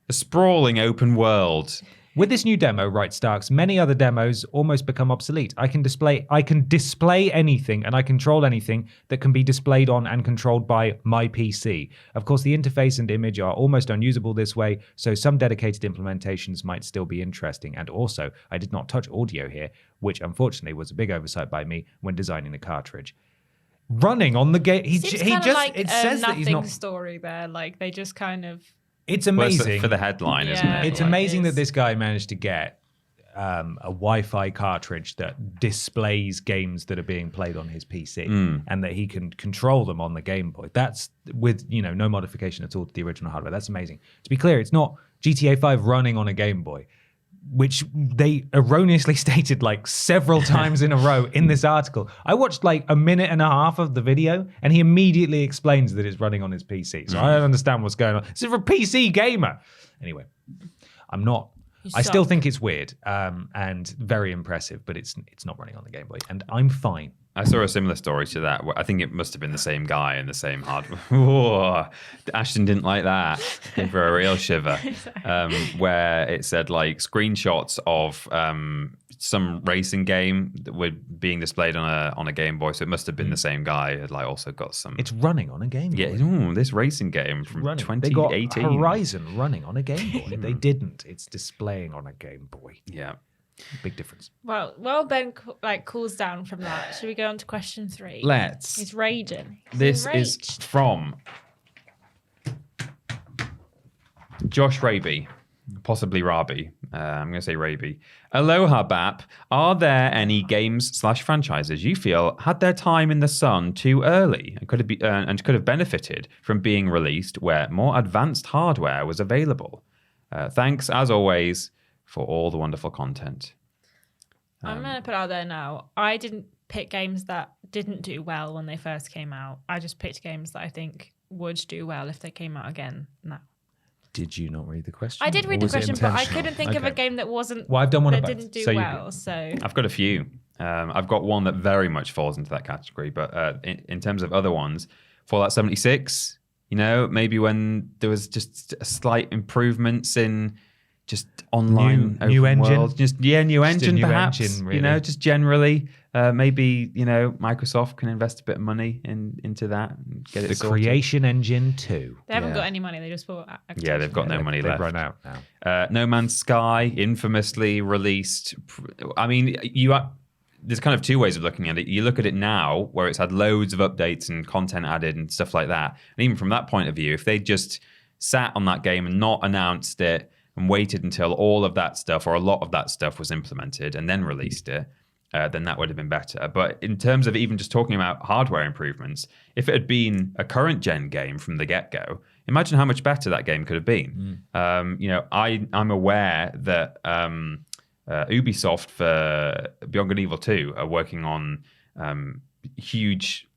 a sprawling open world. With this new demo, writes Starks, many other demos almost become obsolete. I can display anything and I control anything that can be displayed on and controlled by my PC. Of course, the interface and image are almost unusable this way, so some dedicated implementations might still be interesting. And also, I did not touch audio here, which unfortunately was a big oversight by me when designing the cartridge. Running on the game, Seems kind of like it says that he's nothing not. story there. Like they just kind of. It's Well, it's amazing for the headline, isn't Yeah. it? It's Like, amazing it's- that this guy managed to get a Wi-Fi cartridge that displays games that are being played on his PC and that he can control them on the Game Boy. That's with, no modification at all to the original hardware. That's amazing. To be clear, it's not GTA 5 running on a Game Boy, which they erroneously stated like several times in a row in this article. I watched like a minute and a half of the video and he immediately explains that it's running on his PC. So I don't understand what's going on. This is for a PC gamer. Anyway, I still think it's weird and very impressive, but it's not running on the Game Boy and I'm fine. I saw a similar story to that. I think it must have been the same guy and the same hardware. Whoa. Ashton didn't like that. Gave her a real shiver. Where it said like screenshots of some racing game that were being displayed on a Game Boy. So it must have been the same guy who had like also got some. It's running on a Game Boy. Yeah, this racing game from 2018. They got Horizon running on a Game Boy. They didn't. It's displaying on a Game Boy. Yeah. Big difference. Well, Ben cools down from that. Should we go on to question 3? Let's. He's raging. This is from Josh Raby, possibly Rabi. I'm going to say Raby. Aloha Bap. Are there any games/franchises you feel had their time in the sun too early and could have benefited from being released where more advanced hardware was available? Thanks, as always, for all the wonderful content. I'm going to put out there now. I didn't pick games that didn't do well when they first came out. I just picked games that I think would do well if they came out again now. Did you not read the question? I did read Or the was it question, but I intentional? couldn't think of a game that wasn't. Well, I've done one that of both. didn't do So you- well. So I've got a few. I've got one that very much falls into that category, but in terms of other ones, Fallout 76, maybe when there was just a slight improvements in just online New open engine? world. New engine new perhaps, engine, really. just generally. Maybe, Microsoft can invest a bit of money into that and get it The sorted. Creation Engine 2. they haven't Yeah. got any money. They just bought. Yeah, they've got no money They've left. run out now. No Man's Sky, infamously released. I mean, there's kind of two ways of looking at it. You look at it now, where it's had loads of updates and content added and stuff like that. And even from that point of view, if they just sat on that game and not announced it and waited until all of that stuff or a lot of that stuff was implemented and then released it, then that would have been better. But in terms of even just talking about hardware improvements, if it had been a current gen game from the get-go, imagine how much better that game could have been. I'm aware that Ubisoft for Beyond Good and Evil 2 are working on huge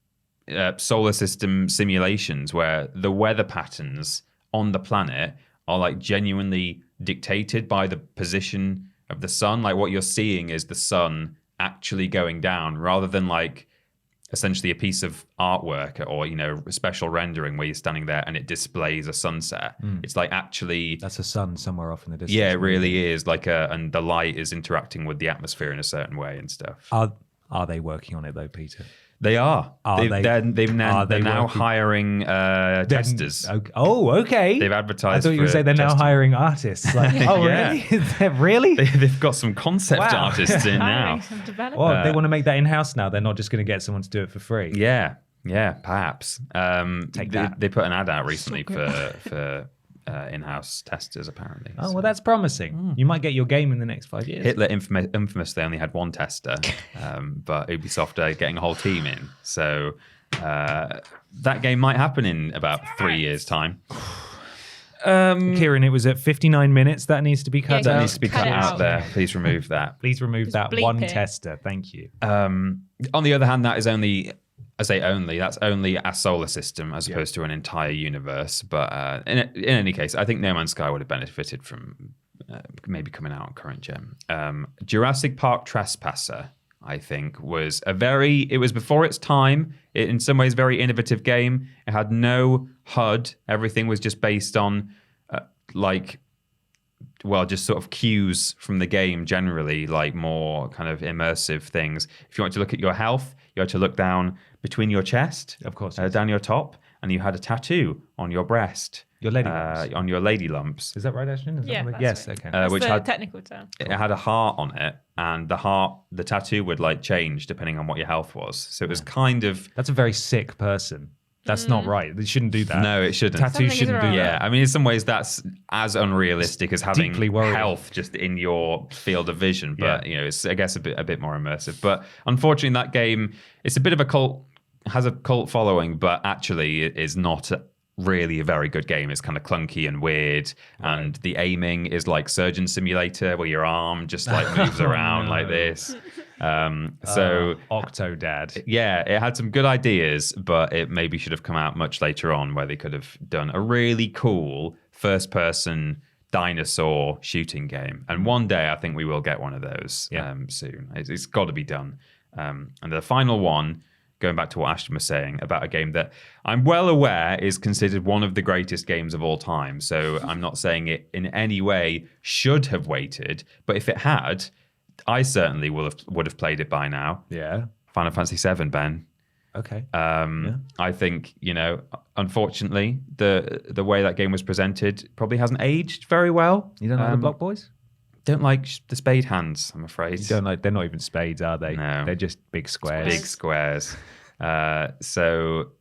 solar system simulations where the weather patterns on the planet are like genuinely dictated by the position of the sun. Like what you're seeing is the sun actually going down rather than like essentially a piece of artwork or a special rendering where you're standing there and it displays a sunset. It's like actually That's a sun somewhere off in the distance. it really is like and the light is interacting with the atmosphere in a certain way and stuff. Are they working on it though, Peter? They are. They're now working? hiring testers. Okay. They've I advertised. thought you were for saying they're now testing. hiring artists. Like, oh, Yeah. really? Really? They've got some concept Wow. artists in now. Some developers. Well, they want to make that in-house now. They're not just going to get someone to do it for free. Yeah, perhaps. Take that. They put an ad out recently for in-house testers, apparently. Oh, So- well, that's promising. You might get your game in the next 5 years. Hitler infamously only had one tester, but Ubisoft are getting a whole team in. So that game might happen in about 3 years' time. Kieran, it was at 59 minutes. That needs to be cut Yeah, out. That needs to be Cut cut it out out. there. Please remove that. Please remove Just that bleep one it. tester. Thank you. On the other hand, that is only, I say only, that's only a solar system as opposed to an entire universe. But in any case, I think No Man's Sky would have benefited from maybe coming out on current gen. Jurassic Park Trespasser, I think, was it was before its time. In some ways, very innovative game. It had no HUD. Everything was just based on just sort of cues from the game generally, like more kind of immersive things. If you want to look at your health, you had to look down between your chest, Of course. down your top, and you had a tattoo on your breast. Your lady lumps. On your lady lumps. Is that right, Ashton? Is that Yeah, right? that's Yes, right. okay. That's which the had technical term. it had a heart on it, and the tattoo would like change depending on what your health was. So it was kind of That's a very sick person. That's not right. They shouldn't do that. no, it shouldn't. Tattoos Something is shouldn't do wrong. Yeah, I mean, in some ways, that's as unrealistic as having deeply worrying. health just in your field of vision. But Yeah. it's I guess a bit more immersive. But unfortunately, that game it's a bit of a cult, has a cult following, but actually it is not really a very good game. It's kind of clunky and weird, and the aiming is like Surgeon Simulator, where your arm just like moves around like this. So Octodad. yeah, it had some good ideas, but it maybe should have come out much later on where they could have done a really cool first-person dinosaur shooting game. And one day I think we will get one of those soon. It's got to be done. And the final one, going back to what Ashton was saying about a game that I'm well aware is considered one of the greatest games of all time. So I'm not saying it in any way should have waited, but if it had, I certainly would have played it by now. Yeah. Final Fantasy VII, Ben. Okay. I think, unfortunately, the way that game was presented probably hasn't aged very well. You don't like the Block Boys? Don't like the spade hands, I'm afraid. You don't like? They're not even spades, are they? No. They're just big squares. Big squares. So,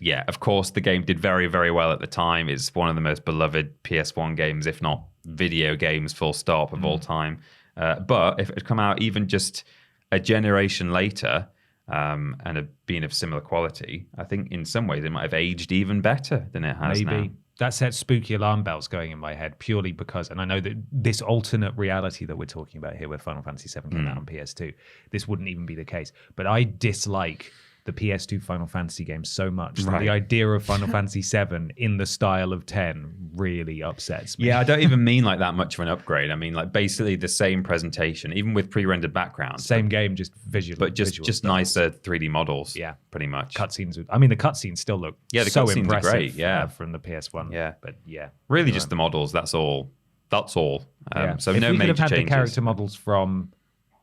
yeah, of course, the game did very, very well at the time. It's one of the most beloved PS1 games, if not video games, full stop, of all time. But if it had come out even just a generation later and had been of similar quality, I think in some ways it might have aged even better than it has now. That set spooky alarm bells going in my head purely because, and I know that this alternate reality that we're talking about here, where Final Fantasy VII came out on PS2, this wouldn't even be the case. But I dislike the PS2 Final Fantasy games so much that the idea of Final Fantasy VII in the style of 10 really upsets me. Yeah, I don't even mean like that much of an upgrade. I mean like basically the same presentation, even with pre-rendered backgrounds. Same game, just visual. But just nicer 3D models. Yeah. Pretty much. Cutscenes. I mean, the cutscenes still look the so cutscenes impressive are great, from the PS1. Yeah. But yeah. Really just the models, that's all. So if no we could major have had changes. the character models from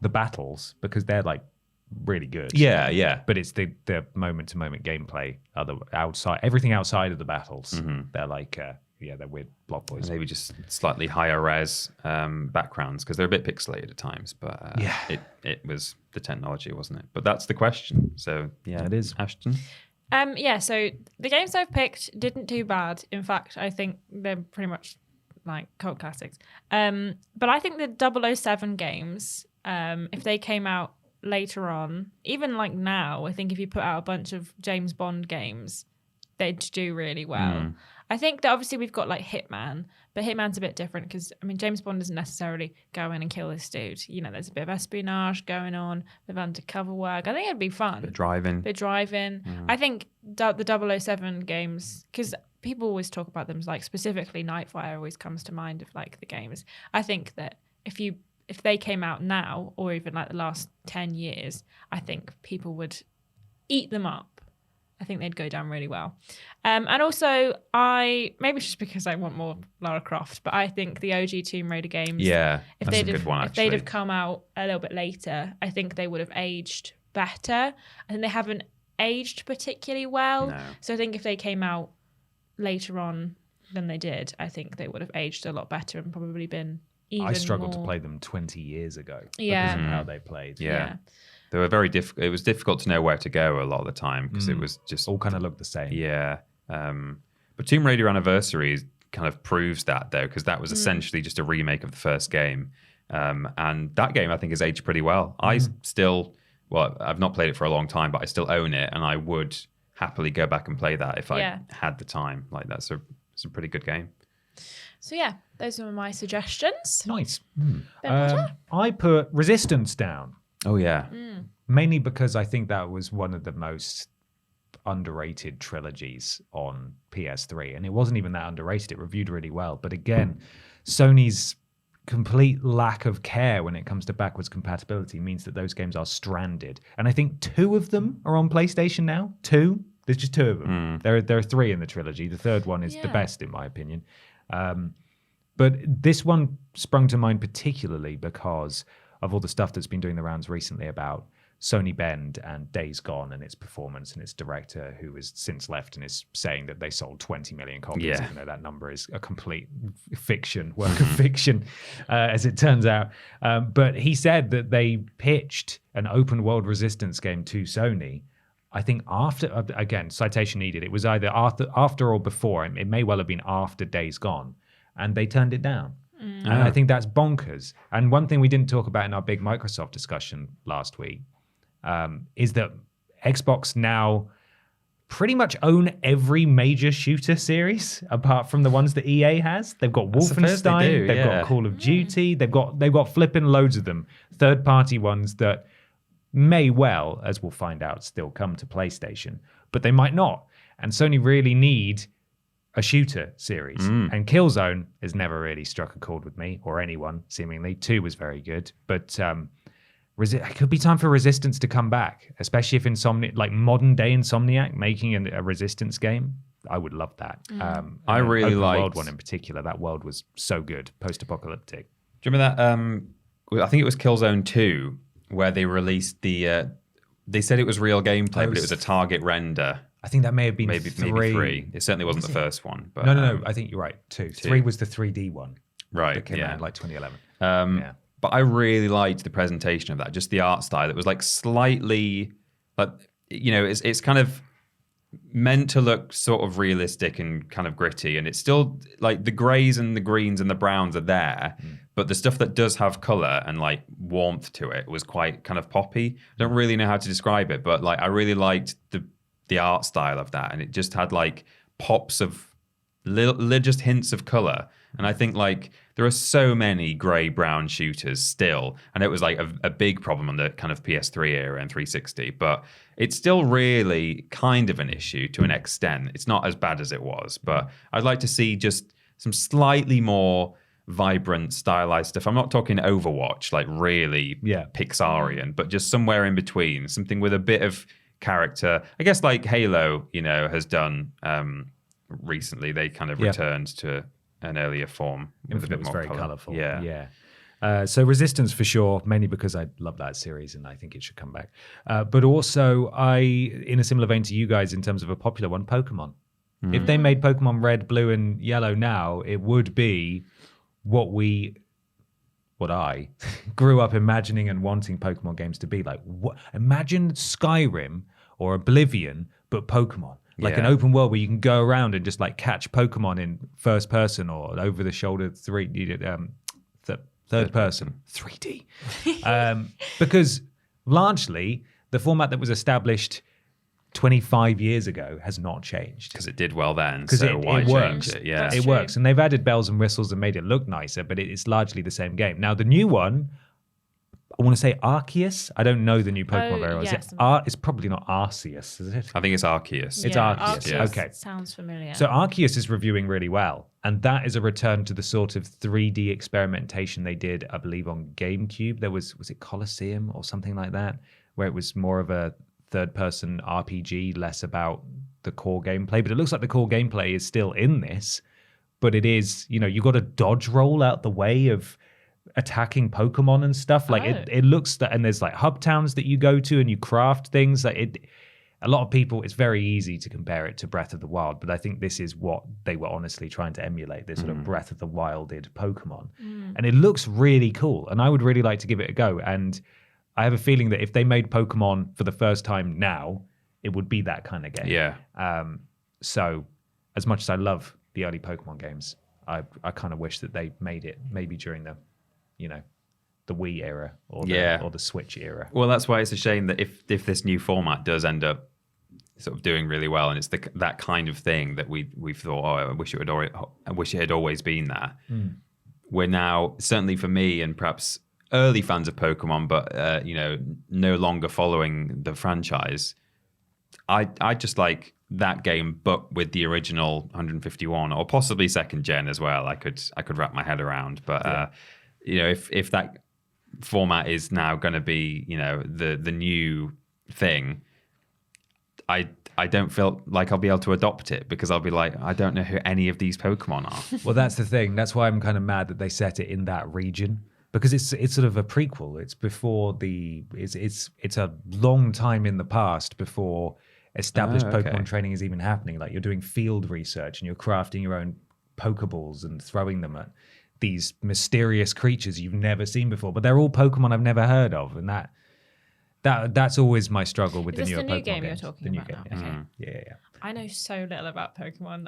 the battles, because they're like really good. Yeah. But it's the moment-to-moment gameplay. Everything outside of the battles, they're like, they're weird Block Boys. Maybe just slightly higher res backgrounds because they're a bit pixelated at times. But it was the technology, wasn't it? But that's the question. So yeah, it is. Ashton. So the games I've picked didn't do bad. In fact, I think they're pretty much like cult classics. But I think the 007 games, if they came out later on, even like now, I think if you put out a bunch of James Bond games, they'd do really well. I think that obviously we've got like Hitman, but Hitman's a bit different because, I mean, James Bond doesn't necessarily go in and kill this dude. There's a bit of espionage going on, a bit of undercover work. I think it'd be fun. Bit driving. I think the 007 games, because people always talk about them, like specifically Nightfire always comes to mind of like the games. I think that if they came out now or even like the last 10 years, I think people would eat them up. I think they'd go down really well. And also, maybe just because I want more Lara Croft, but I think the OG Tomb Raider games, that's a good one, if they'd have come out a little bit later, I think they would have aged better. I think they haven't aged particularly well. No. So I think if they came out later on than they did, I think they would have aged a lot better and probably been even I struggled more... to play them 20 years ago Yeah. because of how they played. Yeah. They were very difficult. It was difficult to know where to go a lot of the time because it was just all kind of looked the same. Yeah. But Tomb Raider Anniversary kind of proves that though, because that was essentially just a remake of the first game. And that game I think has aged pretty well. I've not played it for a long time, but I still own it and I would happily go back and play that if I had the time. Like it's a pretty good game. So yeah, those were my suggestions. Nice. Ben, I put Resistance down. Oh yeah. Mainly because I think that was one of the most underrated trilogies on PS3. And it wasn't even that underrated. It reviewed really well. But again, Sony's complete lack of care when it comes to backwards compatibility means that those games are stranded. And I think 2 of them are on PlayStation now. 2? There's just 2 of them. There are 3 in the trilogy. The third one is the best, in my opinion. But this one sprung to mind particularly because of all the stuff that's been doing the rounds recently about Sony Bend and Days Gone and its performance, and its director who has since left and is saying that they sold 20 million copies, even though that number is a complete work of fiction, as it turns out. But he said that they pitched an open world Resistance game to Sony. I think after, again, citation needed, it was either after or before, it may well have been after Days Gone, and they turned it down. And I think that's bonkers. And one thing we didn't talk about in our big Microsoft discussion last week is that Xbox now pretty much own every major shooter series apart from the ones that EA has. They've got Wolfenstein, they've got Call of Duty, they've got flipping loads of them, third-party ones that may well, as we'll find out, still come to PlayStation, but they might not. And Sony really need a shooter series. And Killzone has never really struck a chord with me or anyone, seemingly. 2 was very good, but it could be time for Resistance to come back, especially if modern day Insomniac making a Resistance game. I would love that. I really liked liked world one in particular. That world was so good, post-apocalyptic. Do you remember that? I think it was Killzone 2 where they released the. They said it was real gameplay, but it was a target render. I think that may have been maybe 3. It certainly wasn't the first one. But, no. I think you're right. 2. 3 was the 3D one. Right. That came out in like 2011. Yeah. But I really liked the presentation of that. Just the art style. It was like slightly, like, you know, it's kind of meant to look sort of realistic and kind of gritty, and it's still like the greys and the greens and the browns are there, but the stuff that does have color and like warmth to it was quite kind of poppy. I don't really know how to describe it, but like I really liked the art style of that, and it just had like pops of little just hints of color. And I think like there are so many grey brown shooters still, and it was like a big problem on the kind of PS3 era and 360, but it's still really kind of an issue to an extent. It's not as bad as it was, but I'd like to see just some slightly more vibrant, stylized stuff. I'm not talking Overwatch, like really Pixarian, but just somewhere in between, something with a bit of character. I guess like Halo, you know, has done recently. They kind of returned to an earlier form with a bit more very color. colourful. Yeah. So Resistance for sure, mainly because I love that series and I think it should come back. But also, in a similar vein to you guys in terms of a popular one, Pokemon. If they made Pokemon Red, Blue, and Yellow now, it would be what I grew up imagining and wanting Pokemon games to be like. Imagine Skyrim or Oblivion, but Pokemon. Like an open world where you can go around and just like catch Pokemon in first person or over the shoulder third person 3D. Because largely the format that was established 25 years ago has not changed. Because it did well then, so why change it? Yeah, That's it true. works. And they've added bells and whistles and made it look nicer, but it's largely the same game. Now the new one, I want to say Arceus. I don't know the new Pokemon very well. yes. It's probably not Arceus, is it? I think it's Arceus. It's Arceus. Yeah. Okay. Sounds familiar. So Arceus is reviewing really well, and that is a return to the sort of 3D experimentation they did, I believe, on GameCube. There was it Colosseum or something like that, where it was more of a third-person RPG, less about the core gameplay. But it looks like the core gameplay is still in this, but it is, you know, you got to dodge roll out the way of attacking Pokemon and stuff. Like it looks that, and there's like hub towns that you go to and you craft things. Like a lot of people, it's very easy to compare it to Breath of the Wild, but I think this is what they were honestly trying to emulate, this sort of Breath of the Wilded Pokemon. And it looks really cool, and I would really like to give it a go. And I have a feeling that if they made Pokemon for the first time now, it would be that kind of game. Yeah. So as much as I love the early Pokemon games, I kind of wish that they made it maybe during the, you know, the Wii era or the Switch era. Well, that's why it's a shame that if this new format does end up sort of doing really well, and it's that kind of thing that we've thought, I wish it had always been that. We're now, certainly for me and perhaps early fans of Pokemon, but you know, no longer following the franchise, I just like that game, but with the original 151 or possibly second gen as well. I could wrap my head around, but you know, if that format is now going to be, you know, the new thing, I don't feel like I'll be able to adopt it, because I'll be like, I don't know who any of these Pokemon are. Well, that's the thing. That's why I'm kind of mad that they set it in that region, because it's sort of a prequel. It's before it's a long time in the past before established Pokemon training is even happening. Like, you're doing field research and you're crafting your own Pokeballs and throwing them at these mysterious creatures you've never seen before, but they're all Pokemon I've never heard of, and that's always my struggle with the newer Pokemon game games. you're talking the new about game, now? yeah. I know so little about Pokemon.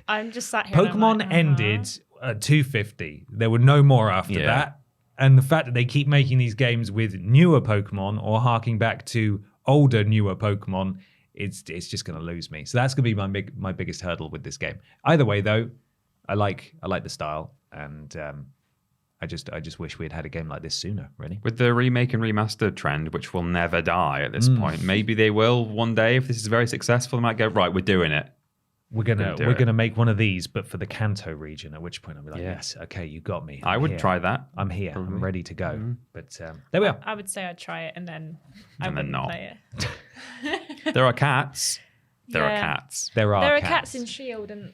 I'm just sat here. Pokemon ended at 250. There were no more after that, and the fact that they keep making these games with newer Pokemon or harking back to older, newer Pokemon, it's just going to lose me. So that's going to be my biggest hurdle with this game. Either way, though, I like the style. And I just wish we had a game like this sooner, really. With the remake and remaster trend, which will never die at this point, maybe they will one day. If this is very successful, they might go, right, we're doing it. we're gonna make one of these, but for the Kanto region. At which point I'll be like, yes, okay, you got me. I would here. try that. I'm here. Probably. I'm ready to go. But there we are. I would say I'd try it and then I And then wouldn't not. play it. There are cats. There are Yeah. cats. There There are cats in Shield, and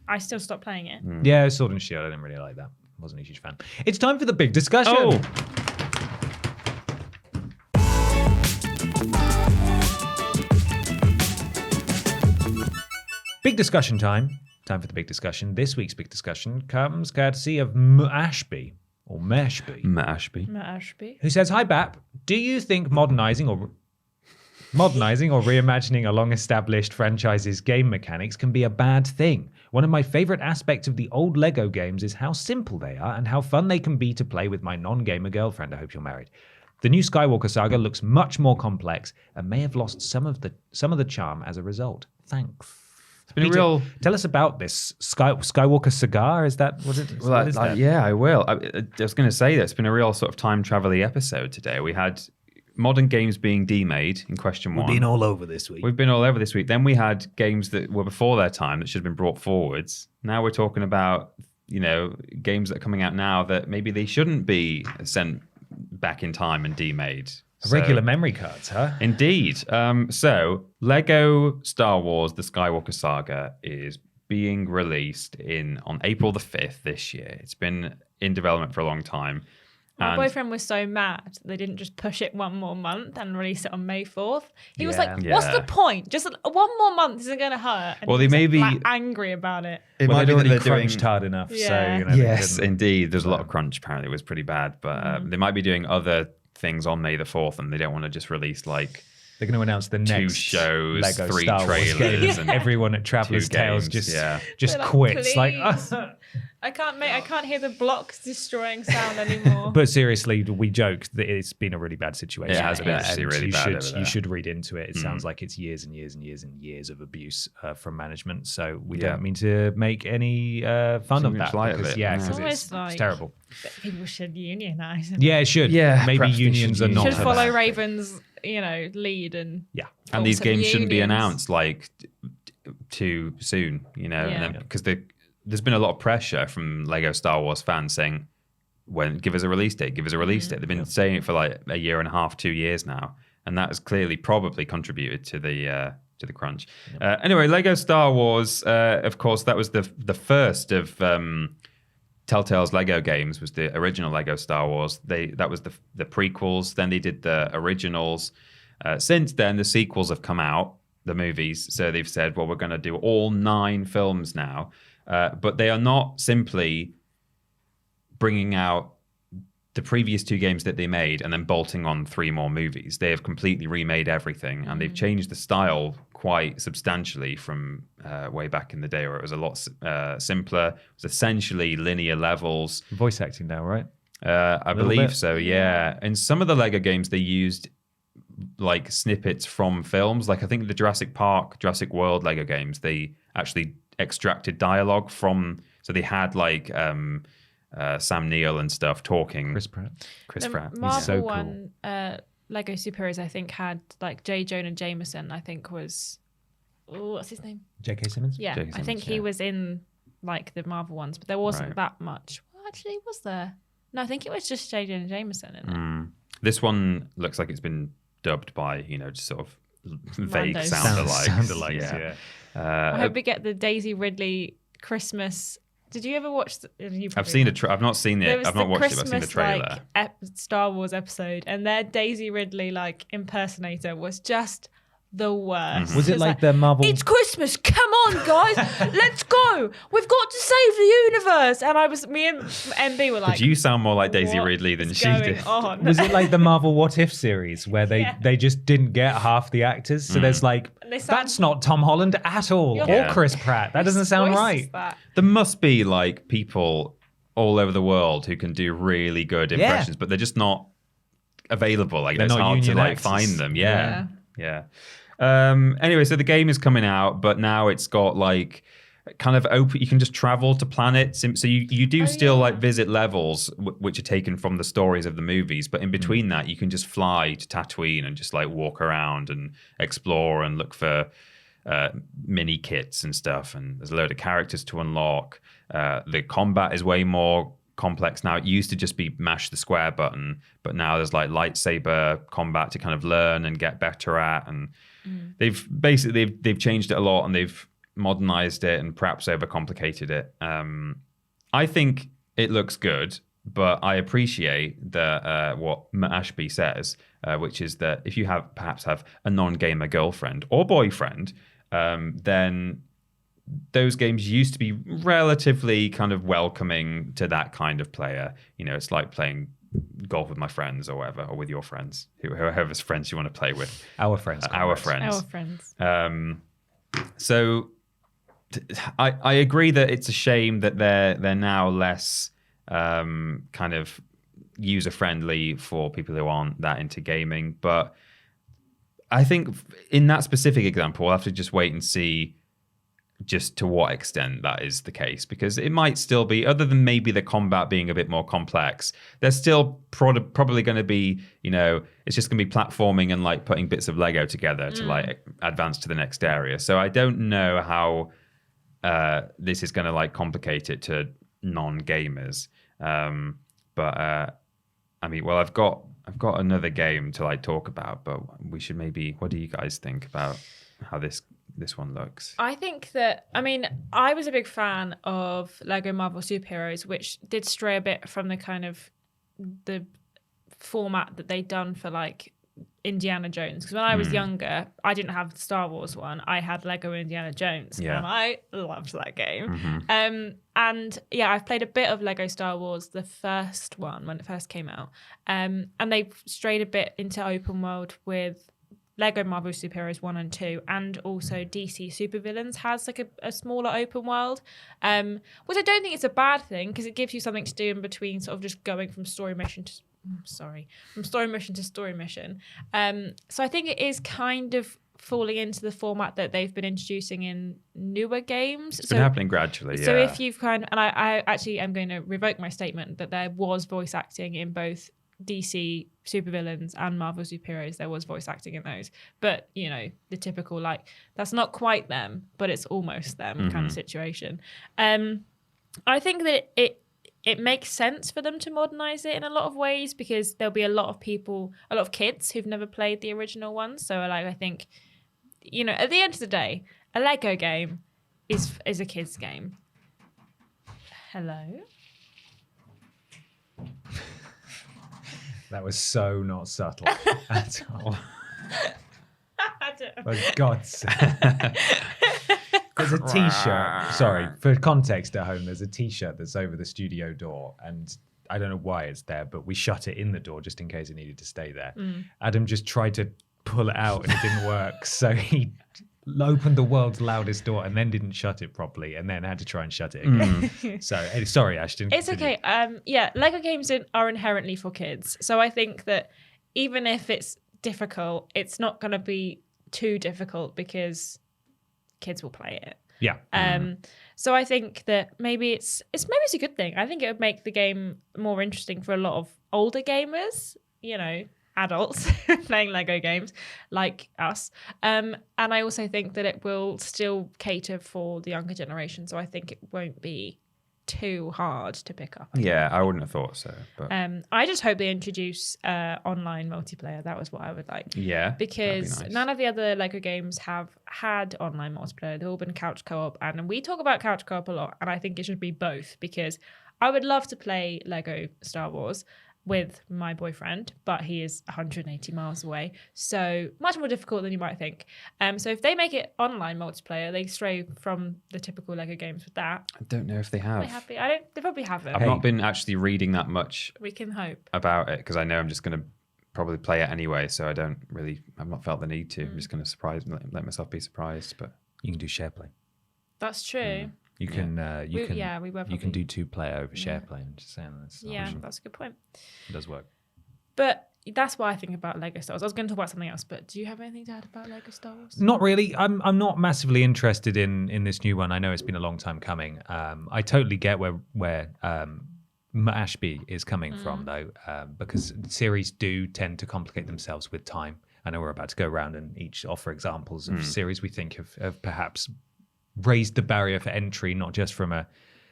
I still stopped playing it. Yeah, Sword and Shield. I didn't really like that. Wasn't a huge fan. It's time for the big discussion. Oh, Big discussion time. Time for the big discussion. This week's big discussion comes courtesy of Ashby, or Meshby, Ashby. who says, "Hi, Bap. Do you think modernizing or reimagining a long-established franchise's game mechanics can be a bad thing? One of my favorite aspects of the old Lego games is how simple they are and how fun they can be to play with my non-gamer girlfriend. I hope you're married. The new Skywalker saga looks much more complex and may have lost some of the charm as a result. Thanks." It's been Peter, a real. tell us about this Skywalker cigar. Is that what it is? Well, What is that? yeah, I will. I was going to say that it's been a real sort of time travel-y episode today. We had modern games being demade in question one. We've been all over this week. We've been all over this week. Then we had games that were before their time that should have been brought forwards. Now we're talking about, games that are coming out now that maybe they shouldn't be sent back in time and demade. Regular memory cards, huh? Indeed. So Lego Star Wars: The Skywalker Saga is being released on April the 5th this year. It's been in development for a long time. My And- boyfriend was so mad they didn't just push it one more month and release it on May 4th. He was like, what's Yeah. the point? Just one more month isn't going to hurt. And Well, he they was, may like, be- angry about it. It Well, might they'd be that already they're doing crunched hard enough, Yeah. so they Yes, didn't- indeed. There's a lot of crunch. Apparently, it was pretty bad, but they might be doing other things on May the 4th, and they don't want to just release like They're going to announce the two next shows, Lego 3 Star Wars trailers, game. and Everyone at Traveller's two Tales games, just yeah. just They're like, quits. Like, "Please." I can't hear the blocks destroying sound anymore. but seriously, we joke that it's been a really bad situation. It has been actually And really you bad should, over there. You should read into it. It sounds like it's years and years and years and years of abuse from management. So we Yeah. don't mean to make any fun Too of much that. light of Because, it, yeah, no. because It's it's almost like- terrible. People should unionize. Yeah, it should. Yeah, Maybe perhaps they unions should are not Should for follow that. Raven's, lead and Yeah. and form these some games shouldn't be unions. announced like too soon, Yeah. because there's been a lot of pressure from Lego Star Wars fans saying, give us a release date, give us a release date. They've been saying it for like a year and a half, 2 years now, and that has clearly probably contributed to the crunch. Anyway, Lego Star Wars, of course, that was the first of Telltale's Lego games. Was the original Lego Star Wars. That was the prequels. Then they did the originals. Since then, the sequels have come out, the movies. So they've said, well, we're going to do all 9 films now. But they are not simply bringing out the previous 2 games that they made and then bolting on 3 more movies. They have completely remade everything, and they've changed the style quite substantially from way back in the day, where it was a lot simpler. It was essentially linear levels. Voice acting now, right? I Little believe bit. so, yeah. In some of the Lego games, they used like snippets from films. Like I think the Jurassic Park, Jurassic World Lego games, they actually extracted dialogue from. So they had like Sam Neill and stuff talking. Chris Pratt. Chris The Pratt. Marvel so cool. one, Lego Superheroes, I think had like J. Jonah Jameson. I think was, what's his name? J.K. Simmons? Yeah, J.K. I think Simmons, he yeah. was in like the Marvel ones, but there wasn't Right. that much. Well, actually, was there? No, I think it was just J. Jonah Jameson in it. This one looks like it's been dubbed by, just sort of vague Randos. sound-alikes. Sound-alikes, yeah. I hope we get the Daisy Ridley Christmas. Did you ever watch? I've seen I've not seen There it. was I've not the watched it, but I've seen the Christmas, trailer. like, Star Wars episode, and their Daisy Ridley like impersonator was just the worst. Was it It's like the Marvel? It's Christmas. Come on, guys, let's go. We've got to save the universe. And me and MB were like, Did you sound more like Daisy "What Ridley than is she going did? on?" Was it like the Marvel What If series where Yeah. they just didn't get half the actors? So there's like, they sound- that's not Tom Holland at all, Yeah. or Chris Pratt. That doesn't sound Voice is right. that? There must be like people all over the world who can do really good impressions, but they're just not available. Like They're it's not hard to union like actors. find them. Yeah. Anyway, so the game is coming out, but now it's got like kind of open. You can just travel to planets, so you do still like visit levels which are taken from the stories of the movies, but in between that, you can just fly to Tatooine and just like walk around and explore and look for mini kits and stuff, and there's a load of characters to unlock. The combat is way more complex now. It used to just be mash the square button, but now there's like lightsaber combat to kind of learn and get better at. And they've changed it a lot, and they've modernized it and perhaps overcomplicated it. I think it looks good, but I appreciate that what Ashby says, which is that if you perhaps have a non-gamer girlfriend or boyfriend, then those games used to be relatively kind of welcoming to that kind of player. You know, it's like playing golf with my friends or whatever, or with your friends, whoever's friends you want to play with. Our friends. Our friends. So I agree that it's a shame that they're now less kind of user friendly for people who aren't that into gaming. But I think in that specific example, we'll have to just wait and see just to what extent that is the case, because it might still be, other than maybe the combat being a bit more complex, there's still probably going to be, you know, it's just going to be platforming and like putting bits of Lego together to like advance to the next area. So I don't know how this is going to like complicate it to non-gamers. But I mean, well, I've got another game to like talk about, but we should maybe, what do you guys think about how this one looks? I think that, I mean, I was a big fan of Lego Marvel Superheroes, which did stray a bit from the kind of the format that they'd done for like Indiana Jones. Because when I was younger, I didn't have the Star Wars one. I had Lego Indiana Jones, and I loved that game. And yeah, I've played a bit of Lego Star Wars, the first one when it first came out. And they strayed a bit into open world with Lego Marvel Superheroes 1 and 2, and also DC Supervillains has like a smaller open world, which I don't think is a bad thing, because it gives you something to do in between sort of just going from story mission to story mission. So I think it is kind of falling into the format that they've been introducing in newer games. It's been happening gradually, So if you've kind of, and I actually am going to revoke my statement that there was voice acting in both DC Supervillains and Marvel Superheroes. There was voice acting in those, but you know, the typical like, that's not quite them, but it's almost them kind of situation. I think that it makes sense for them to modernize it in a lot of ways, because there'll be a lot of kids who've never played the original ones. So like, I think, you know, at the end of the day, a Lego game is a kid's game. Hello? That was so not subtle at all. For God's sake. There's a t-shirt. Sorry, for context at home, there's a t-shirt that's over the studio door, and I don't know why it's there, but we shut it in the door just in case it needed to stay there. Adam just tried to pull it out and it didn't work. So he opened the world's loudest door and then didn't shut it properly, and then had to try and shut it again. So sorry, Ashton. It's okay. Yeah, Lego games are inherently for kids. So I think that even if it's difficult, it's not going to be too difficult, because kids will play it. Yeah. So I think that maybe it's a good thing. I think it would make the game more interesting for a lot of older gamers, you know, adults playing Lego games like us. And I also think that it will still cater for the younger generation. So I think it won't be too hard to pick up. Yeah, I wouldn't have thought so. But I just hope they introduce online multiplayer. That was what I would like. Yeah, because nice. None of the other Lego games have had online multiplayer. They've all been couch co-op, and we talk about couch co-op a lot, and I think it should be both, because I would love to play Lego Star Wars with my boyfriend, but he is 180 miles away, so much more difficult than you might think. So if they make it online multiplayer, they stray from the typical Lego games with that. I don't know if they have. They probably haven't. I've not been actually reading that much. We can hope about it, because I know I'm just going to probably play it anyway. So I've not felt the need to. I'm just going to let myself be surprised. But You can do share play. That's true. You can you can do 2-player over share play. I'm just saying that's That's a good point. It does work. But that's what I think about Lego Star Wars. I was going to talk about something else, but do you have anything to add about Lego Star Wars? Not really. I'm not massively interested in this new one. I know it's been a long time coming. I totally get where Ashby is coming from, though, because series do tend to complicate themselves with time. I know we're about to go around and each offer examples of series we think have perhaps raised the barrier for entry, not just from a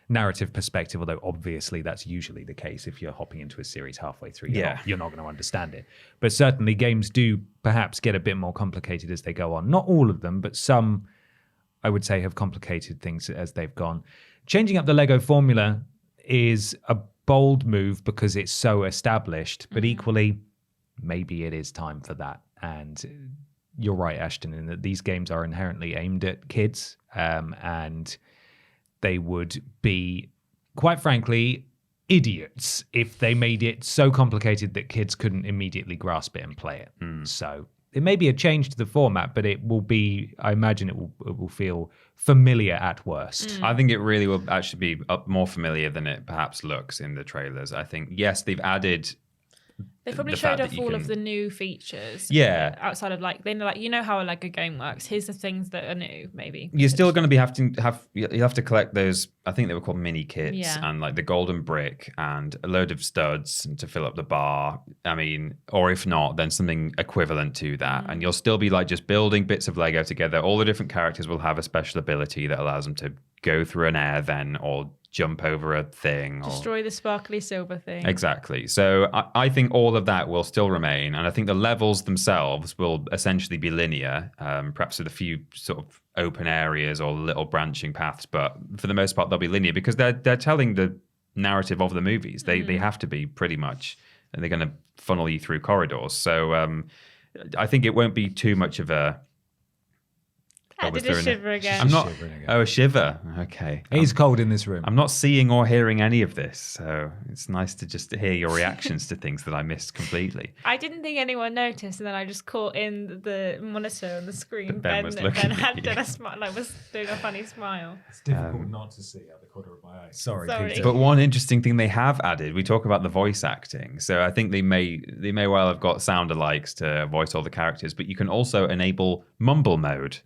narrative perspective, although obviously that's usually the case. If you're hopping into a series halfway through, you're not going to understand it. But certainly games do perhaps get a bit more complicated as they go on. Not all of them, but some, I would say, have complicated things as they've gone. Changing up the Lego formula is a bold move because it's so established, but equally, maybe it is time for that. And you're right, Ashton, in that these games are inherently aimed at kids, and they would be, quite frankly, idiots if they made it so complicated that kids couldn't immediately grasp it and play it. So it may be a change to the format, but it will be, I imagine it will feel familiar at worst. I think it really will actually be more familiar than it perhaps looks in the trailers. I think, yes, they've added... They probably the showed fact off that you all can- of the new features. Yeah. Outside of like, they know, like, you know how a Lego game works. Here's the things that are new, maybe. You're still going to be you have to collect those, I think they were called mini kits, Yeah. and like the golden brick and a load of studs to fill up the bar. I mean, or if not, then something equivalent to that. And you'll still be like just building bits of Lego together. All the different characters will have a special ability that allows them to go through an air then, or jump over a thing. Destroy the sparkly silver thing. Exactly. So I think all of that will still remain. And I think the levels themselves will essentially be linear, perhaps with a few sort of open areas or little branching paths. But for the most part, they'll be linear because they're telling the narrative of the movies. They have to be pretty much, and they're going to funnel you through corridors. So I think it won't be too much of a... I did a shiver again. I'm not... Shivering again. Oh, a shiver. Okay. It is cold in this room. I'm not seeing or hearing any of this, so it's nice to just hear your reactions to things that I missed completely. I didn't think anyone noticed, and then I just caught in the monitor and the screen. Ben was looking at had you. done a smile, like was doing a funny smile. It's difficult not to see out the corner of my eye. Sorry, Sorry. Peter. But one interesting thing they have added, we talk about the voice acting. So I think they may well have got sound alikes to voice all the characters, but you can also enable mumble mode,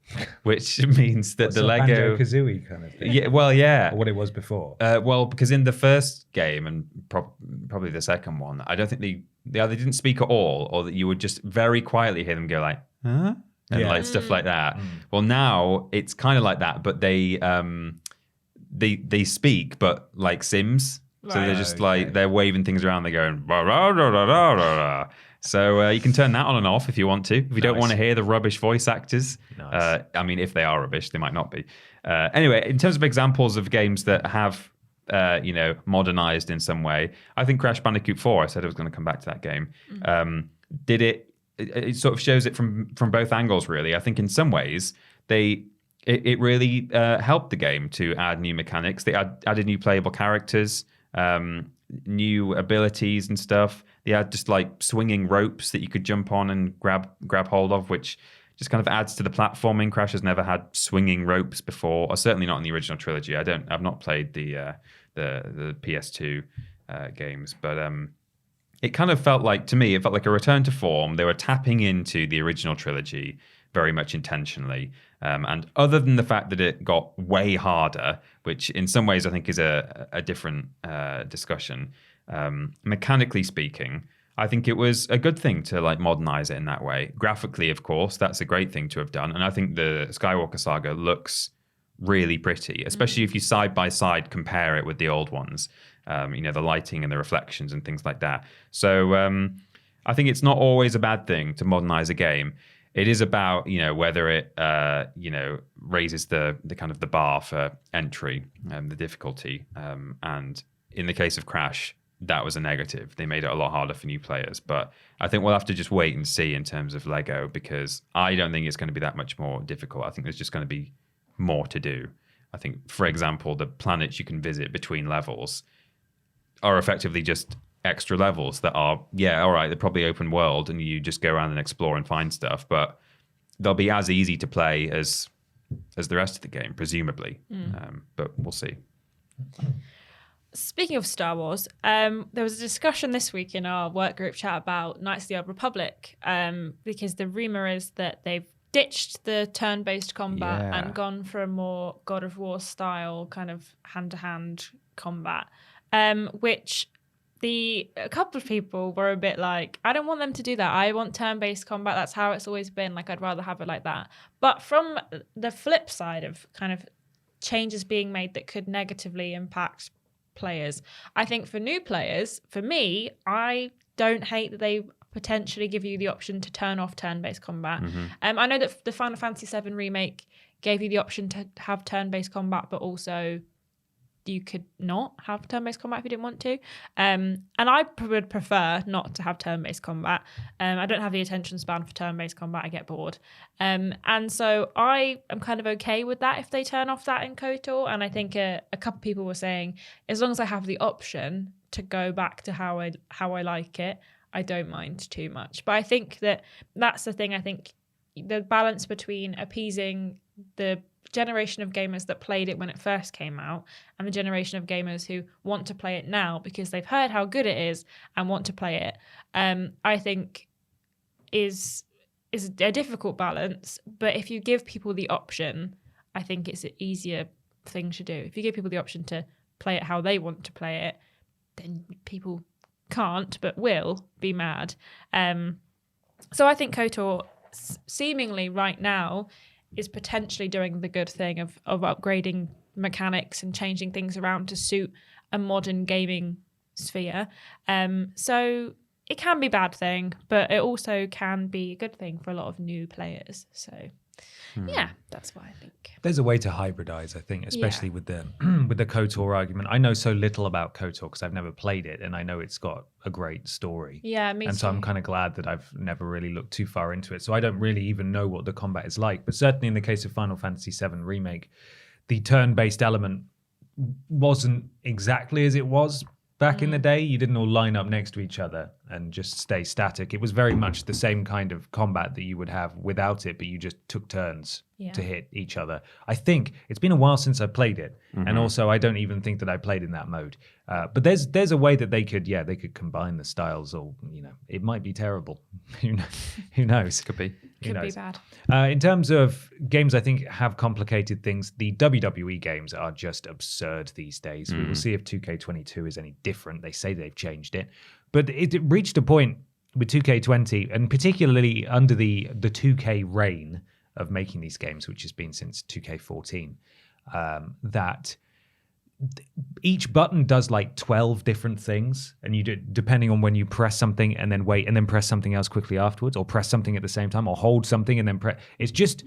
which means that the Lego Banjo-Kazooie kind of thing. Yeah, well, yeah. Or what it was before. Well, because in the first game and probably the second one, I don't think they either didn't speak at all, or that you would just very quietly hear them go like, huh? And Yeah. like stuff like that. Well, now it's kind of like that, but they speak, but like Sims. So Right. they're just Okay. like, they're waving things around. They're going, rah, rah, rah, rah, rah, rah, rah. So you can turn that on and off if you want to. If you don't Nice. want to hear the rubbish voice actors. Nice. I mean, if they are rubbish, they might not be. Anyway, in terms of examples of games that have, modernized in some way, I think Crash Bandicoot 4, I said I was going to come back to that game, did it sort of shows it from both angles, really. I think in some ways, it really helped the game to add new mechanics. They added new playable characters, new abilities and stuff. They had just like swinging ropes that you could jump on and grab hold of, which just kind of adds to the platforming. Crash has never had swinging ropes before, or certainly not in the original trilogy. I've not played the PS2 games, but it kind of felt like, to me, it felt like a return to form. They were tapping into the original trilogy very much intentionally. And other than the fact that it got way harder, which in some ways I think is a different discussion, mechanically speaking, I think it was a good thing to like modernize it in that way. Graphically, of course, that's a great thing to have done. And I think the Skywalker Saga looks really pretty, especially if you side by side compare it with the old ones. The lighting and the reflections and things like that. So I think it's not always a bad thing to modernize a game. It is about, whether it, raises the kind of the bar for entry, the difficulty. And in the case of Crash, that was a negative. They made it a lot harder for new players. But I think we'll have to just wait and see in terms of Lego, because I don't think it's going to be that much more difficult. I think there's just going to be more to do. I think, for example, the planets you can visit between levels are effectively just extra levels that are, all right, they're probably open world and you just go around and explore and find stuff, but they'll be as easy to play as the rest of the game, presumably. But we'll see. Speaking of Star Wars, there was a discussion this week in our work group chat about Knights of the Old Republic, because the rumor is that they've ditched the turn-based combat and gone for a more God of War style kind of hand-to-hand combat, which a couple of people were a bit like, I don't want them to do that. I want turn-based combat. That's how it's always been. Like, I'd rather have it like that. But from the flip side of kind of changes being made that could negatively impact players, I think for new players, for me, I don't hate that they potentially give you the option to turn off turn-based combat. I know that the Final Fantasy VII Remake gave you the option to have turn-based combat, but also you could not have turn-based combat if you didn't want to. And I would prefer not to have turn-based combat. I don't have the attention span for turn-based combat. I get bored. And so I am kind of okay with that if they turn off that in KOTOR. And I think a couple people were saying, as long as I have the option to go back to how I like it, I don't mind too much. But I think that's the thing. I think the balance between appeasing the generation of gamers that played it when it first came out and the generation of gamers who want to play it now because they've heard how good it is and want to play it, I think is a difficult balance. But if you give people the option, I think it's an easier thing to do. If you give people the option to play it how they want to play it, then people can't but will be mad. So I think KOTOR seemingly right now is potentially doing the good thing of upgrading mechanics and changing things around to suit a modern gaming sphere. So it can be a bad thing, but it also can be a good thing for a lot of new players. So yeah, that's what I think. There's a way to hybridize, I think, especially with the with the KOTOR argument. I know so little about KOTOR because I've never played it, and I know it's got a great story. Yeah, me and so I'm kind of glad that I've never really looked too far into it. So I don't really even know what the combat is like. But certainly in the case of Final Fantasy VII Remake, the turn-based element wasn't exactly as it was back in the day. You didn't all line up next to each other and just stay static. It was very much the same kind of combat that you would have without it, but you just took turns to hit each other. I think it's been a while since I played it, and also I don't even think that I played in that mode. But there's a way that they could combine the styles, or it might be terrible. Who knows? Could be. Could be bad. In terms of games, I think have complicated things. The WWE games are just absurd these days. We will see if 2K22 is any different. They say they've changed it, but it reached a point with 2K20, and particularly under the 2K reign of making these games, which has been since 2K14, that each button does like 12 different things, and you do, depending on when you press something and then wait and then press something else quickly afterwards, or press something at the same time, or hold something and then press. It's just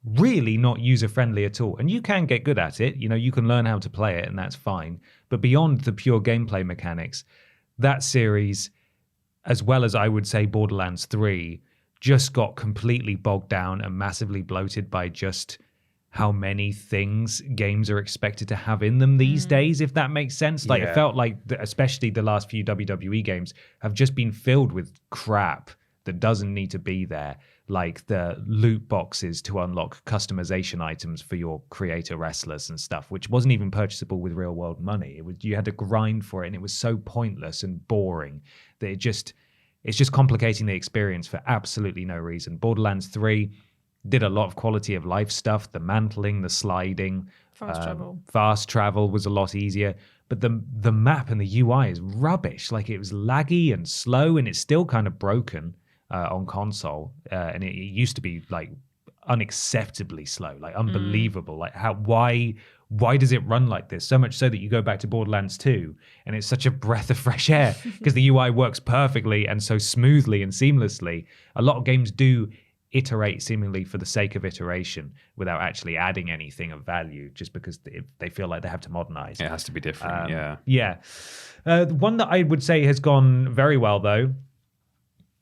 really not user-friendly at all. And you can get good at it. You can learn how to play it, and that's fine. But beyond the pure gameplay mechanics, that series, as well as I would say Borderlands 3, just got completely bogged down and massively bloated by just how many things games are expected to have in them these days, if that makes sense. Like, it felt like, especially the last few WWE games, have just been filled with crap that doesn't need to be there. Like the loot boxes to unlock customization items for your creator wrestlers and stuff, which wasn't even purchasable with real world money. You had to grind for it, and it was so pointless and boring that it's just complicating the experience for absolutely no reason. Borderlands 3 did a lot of quality of life stuff, the mantling, the sliding. Fast travel was a lot easier. But the map and the UI is rubbish. Like, it was laggy and slow, and it's still kind of broken on console. And it used to be like unacceptably slow, like unbelievable. Like, why does it run like this? So much so that you go back to Borderlands 2 and it's such a breath of fresh air because the UI works perfectly and so smoothly and seamlessly. A lot of games do iterate seemingly for the sake of iteration without actually adding anything of value, just because they feel like they have to modernize. It has to be different, One that I would say has gone very well, though,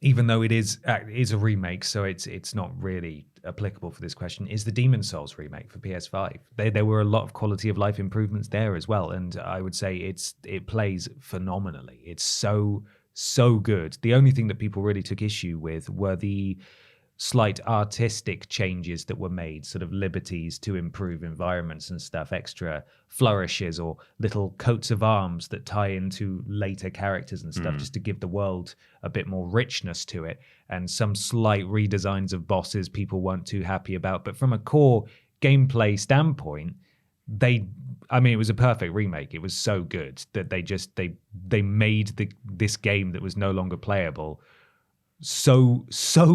even though it is a remake, so it's not really applicable for this question, is the Demon's Souls remake for PS5. There were a lot of quality of life improvements there as well, and I would say it plays phenomenally. It's so good. The only thing that people really took issue with were the slight artistic changes that were made, sort of liberties to improve environments and stuff, extra flourishes or little coats of arms that tie into later characters and stuff, just to give the world a bit more richness to it, and some slight redesigns of bosses people weren't too happy about. But from a core gameplay standpoint, they I mean, it was a perfect remake. It was so good that they made this game that was no longer playable so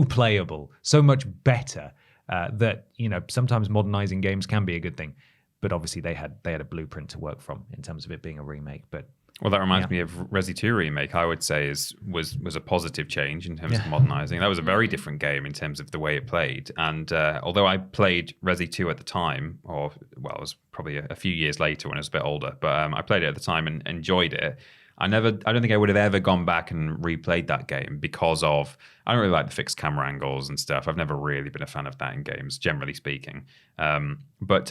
playable, so much better that, you know, sometimes modernizing games can be a good thing. But obviously they had a blueprint to work from in terms of it being a remake. But well, that reminds me of Resi 2 remake. I would say was a positive change in terms of modernizing. That was a very different game in terms of the way it played. And although I played Resi 2 at the time, or well, it was probably a few years later when I was a bit older, but I played it at the time and enjoyed it. I don't think I would have ever gone back and replayed that game because of, I don't really like the fixed camera angles and stuff. I've never really been a fan of that in games, generally speaking. But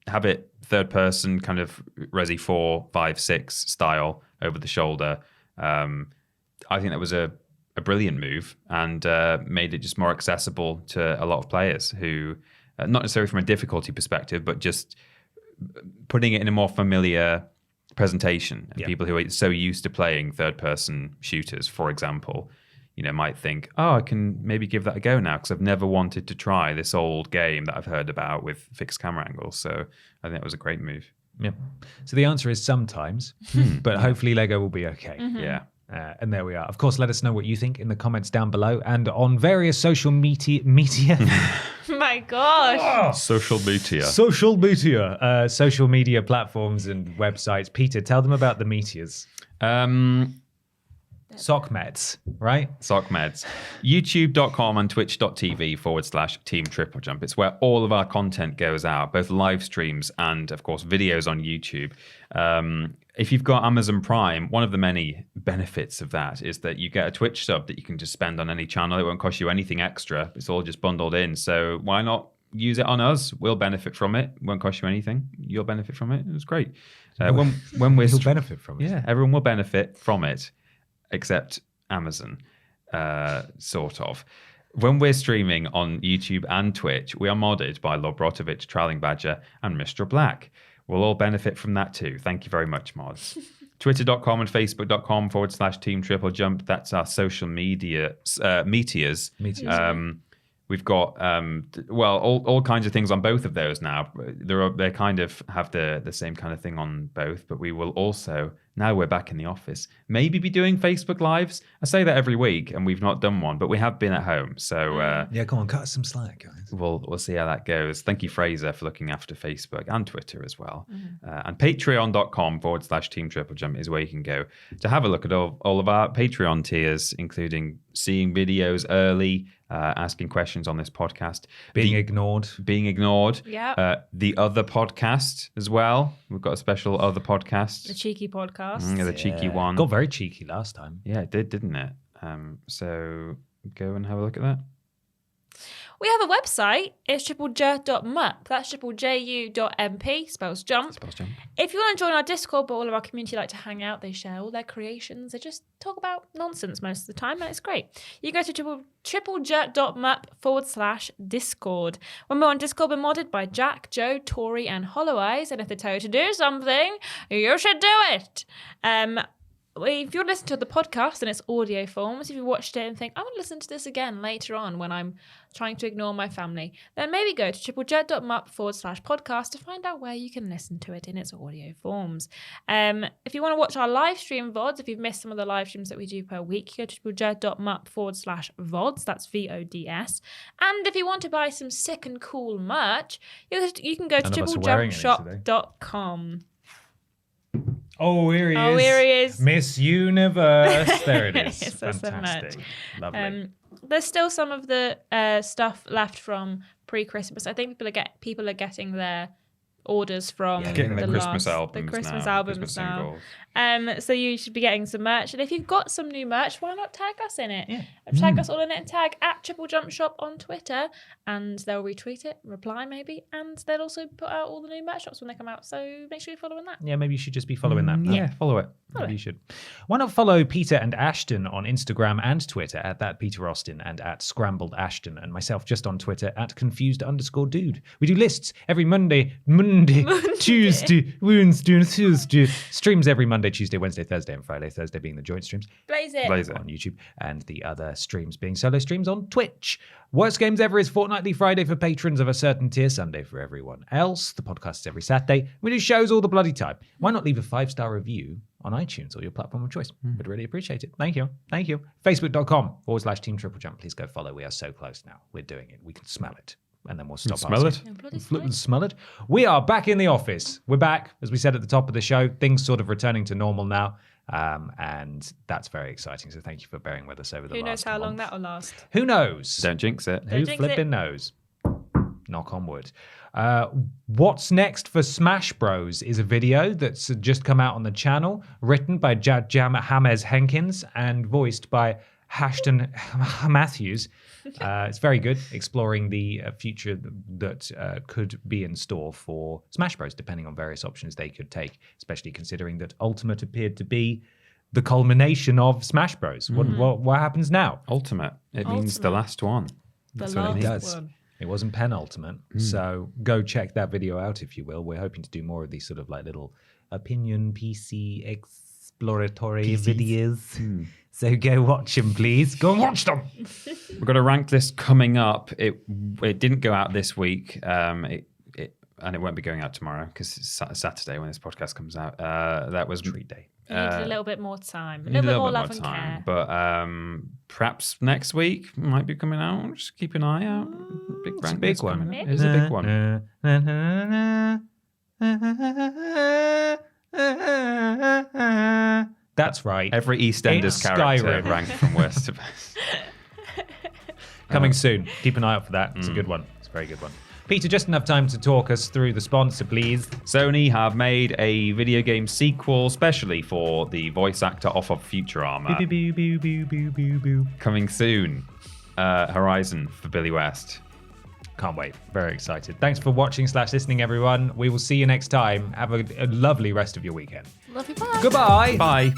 have it third person, kind of Resi 4, 5, 6 style over the shoulder. I think that was a brilliant move and made it just more accessible to a lot of players who, not necessarily from a difficulty perspective, but just putting it in a more familiar presentation. And people who are so used to playing third person shooters, for example, you know, might think, oh, I can maybe give that a go now because I've never wanted to try this old game that I've heard about with fixed camera angles. So I think it was a great move. Yeah. So the answer is sometimes, but hopefully Lego will be okay. Yeah. And there we are. Of course, let us know what you think in the comments down below and on various social media. My gosh. Social media. Social media platforms and websites. Peter, tell them about the meteors. Sockmeds, right? Sockmeds. YouTube.com and twitch.tv/Team TripleJump. It's where all of our content goes out, both live streams and, of course, videos on YouTube. If you've got Amazon Prime, one of the many benefits of that is that you get a Twitch sub that you can just spend on any channel. It won't cost you anything extra. It's all just bundled in. So why not use it on us? We'll benefit from it. It won't cost you anything. You'll benefit from it. It was great. When we're You'll benefit from it. Yeah, everyone will benefit from it. Except Amazon, sort of. When we're streaming on YouTube and Twitch, we are modded by Lobrotovich, Trowling Badger, and Mr. Black. We'll all benefit from that too. Thank you very much, mods. Twitter.com and Facebook.com/Team TripleJump. That's our social media meteors. We've got all kinds of things on both of those now. They kind of have the same kind of thing on both, but we will also, now we're back in the office, maybe be doing Facebook Lives. I say that every week, and we've not done one, but we have been at home. So come on, cut us some slack, guys. We'll see how that goes. Thank you, Fraser, for looking after Facebook and Twitter as well. And patreon.com/Team TripleJump is where you can go to have a look at all of our Patreon tiers, including seeing videos early, asking questions on this podcast, being ignored. Yeah. The other podcast as well. We've got a special other podcast. The cheeky podcast. The cheeky one. Got very cheeky last time. Yeah, it did, didn't it? So go and have a look at that. We have a website. It's triplej.mup. That's triplejU.mp, spells jump. If you want to join our Discord, but all of our community like to hang out, they share all their creations. They just talk about nonsense most of the time, and it's great. You go to triplej.mup/Discord. When we're on Discord, we're modded by Jack, Joe, Tori, and Hollow Eyes. And if they tell you to do something, you should do it. If you're listening to the podcast in its audio forms, if you watched it and think, I want to listen to this again later on when I'm trying to ignore my family, then maybe go to triplej.mup/podcast to find out where you can listen to it in its audio forms. If you want to watch our live stream VODs, if you've missed some of the live streams that we do per week, go to triplej.mup/VODs, that's VODS. And if you want to buy some sick and cool merch, you can go to TripleJumpShop.com. Oh, here he is. Oh, here he is. Miss Universe. There it is. Yes, that's so fantastic. Lovely. There's still some of the stuff left from pre-Christmas. I think people are getting their orders from getting the Christmas albums the Christmas now, albums Christmas now. singles. So you should be getting some merch. And if you've got some new merch, why not tag us in it? Yeah. Tag us all in it and tag at TripleJump Shop on Twitter, and they'll retweet it, reply maybe, and they'll also put out all the new merch shops when they come out. So make sure you're following that. Yeah, maybe you should just be following that. Yeah, follow it. Maybe you should. Why not follow Peter and Ashton on Instagram and Twitter at @PeterAustin and at @ScrambledAshton, and myself just on Twitter at @confused_dude. We do lists every Monday. Monday, Tuesday, Wednesday, and Thursday. Streams every Monday, Tuesday, Wednesday, Thursday, and Friday. Thursday being the joint streams Blaze it. Blaze it. on YouTube, and the other streams being solo streams on Twitch. Worst Games Ever is fortnightly Friday for patrons of a certain tier, Sunday for everyone else. The podcast is every Saturday. We do shows all the bloody time. Why not leave a 5-star review on iTunes or your platform of choice? Would really appreciate it. Thank you. Thank you. Facebook.com/Team TripleJump. Please go follow. We are so close now. We're doing it. We can smell it. And then we'll stop Smell asking. it? Oh, bloody Smell it. We are back in the office. We're back, as we said at the top of the show. Things sort of returning to normal now. And that's very exciting. So thank you for bearing with us over the Who last knows how long month. that'll last? Who knows? Don't jinx it. Who jinx flipping it. knows? Knock on wood. What's next for Smash Bros is a video that's just come out on the channel, written by James Henkins and voiced by Ashton Matthews. It's very good, exploring the future that could be in store for Smash Bros, depending on various options they could take, especially considering that Ultimate appeared to be the culmination of Smash Bros. What happens now? Ultimate. It means the Ultimate. last one. The That's what it last does. one. It wasn't penultimate. So go check that video out if you will. We're hoping to do more of these sort of like little opinion PC exploratory videos. So go watch them, please. Go and watch them. We've got a rank list coming up. It didn't go out this week. And it won't be going out tomorrow because it's Saturday when this podcast comes out. That was Treat day. You need a little bit more time. A need little bit more love and care. But perhaps next week might be coming out. Just keep an eye out. Big It's a rank big list one. coming up. It is a big one. That's right. Every EastEnders It's character Skyrim. ranked from worst to best. Coming soon. Keep an eye out for that. It's a good one. It's a very good one. Peter, just enough time to talk us through the sponsor, please. Sony have made a video game sequel specially for the voice actor off of Futurama. Coming soon. Horizon for Billy West. Can't wait. Very excited. Thanks for watching / listening, everyone. We will see you next time. Have a lovely rest of your weekend. Love you, bye. Goodbye. Bye.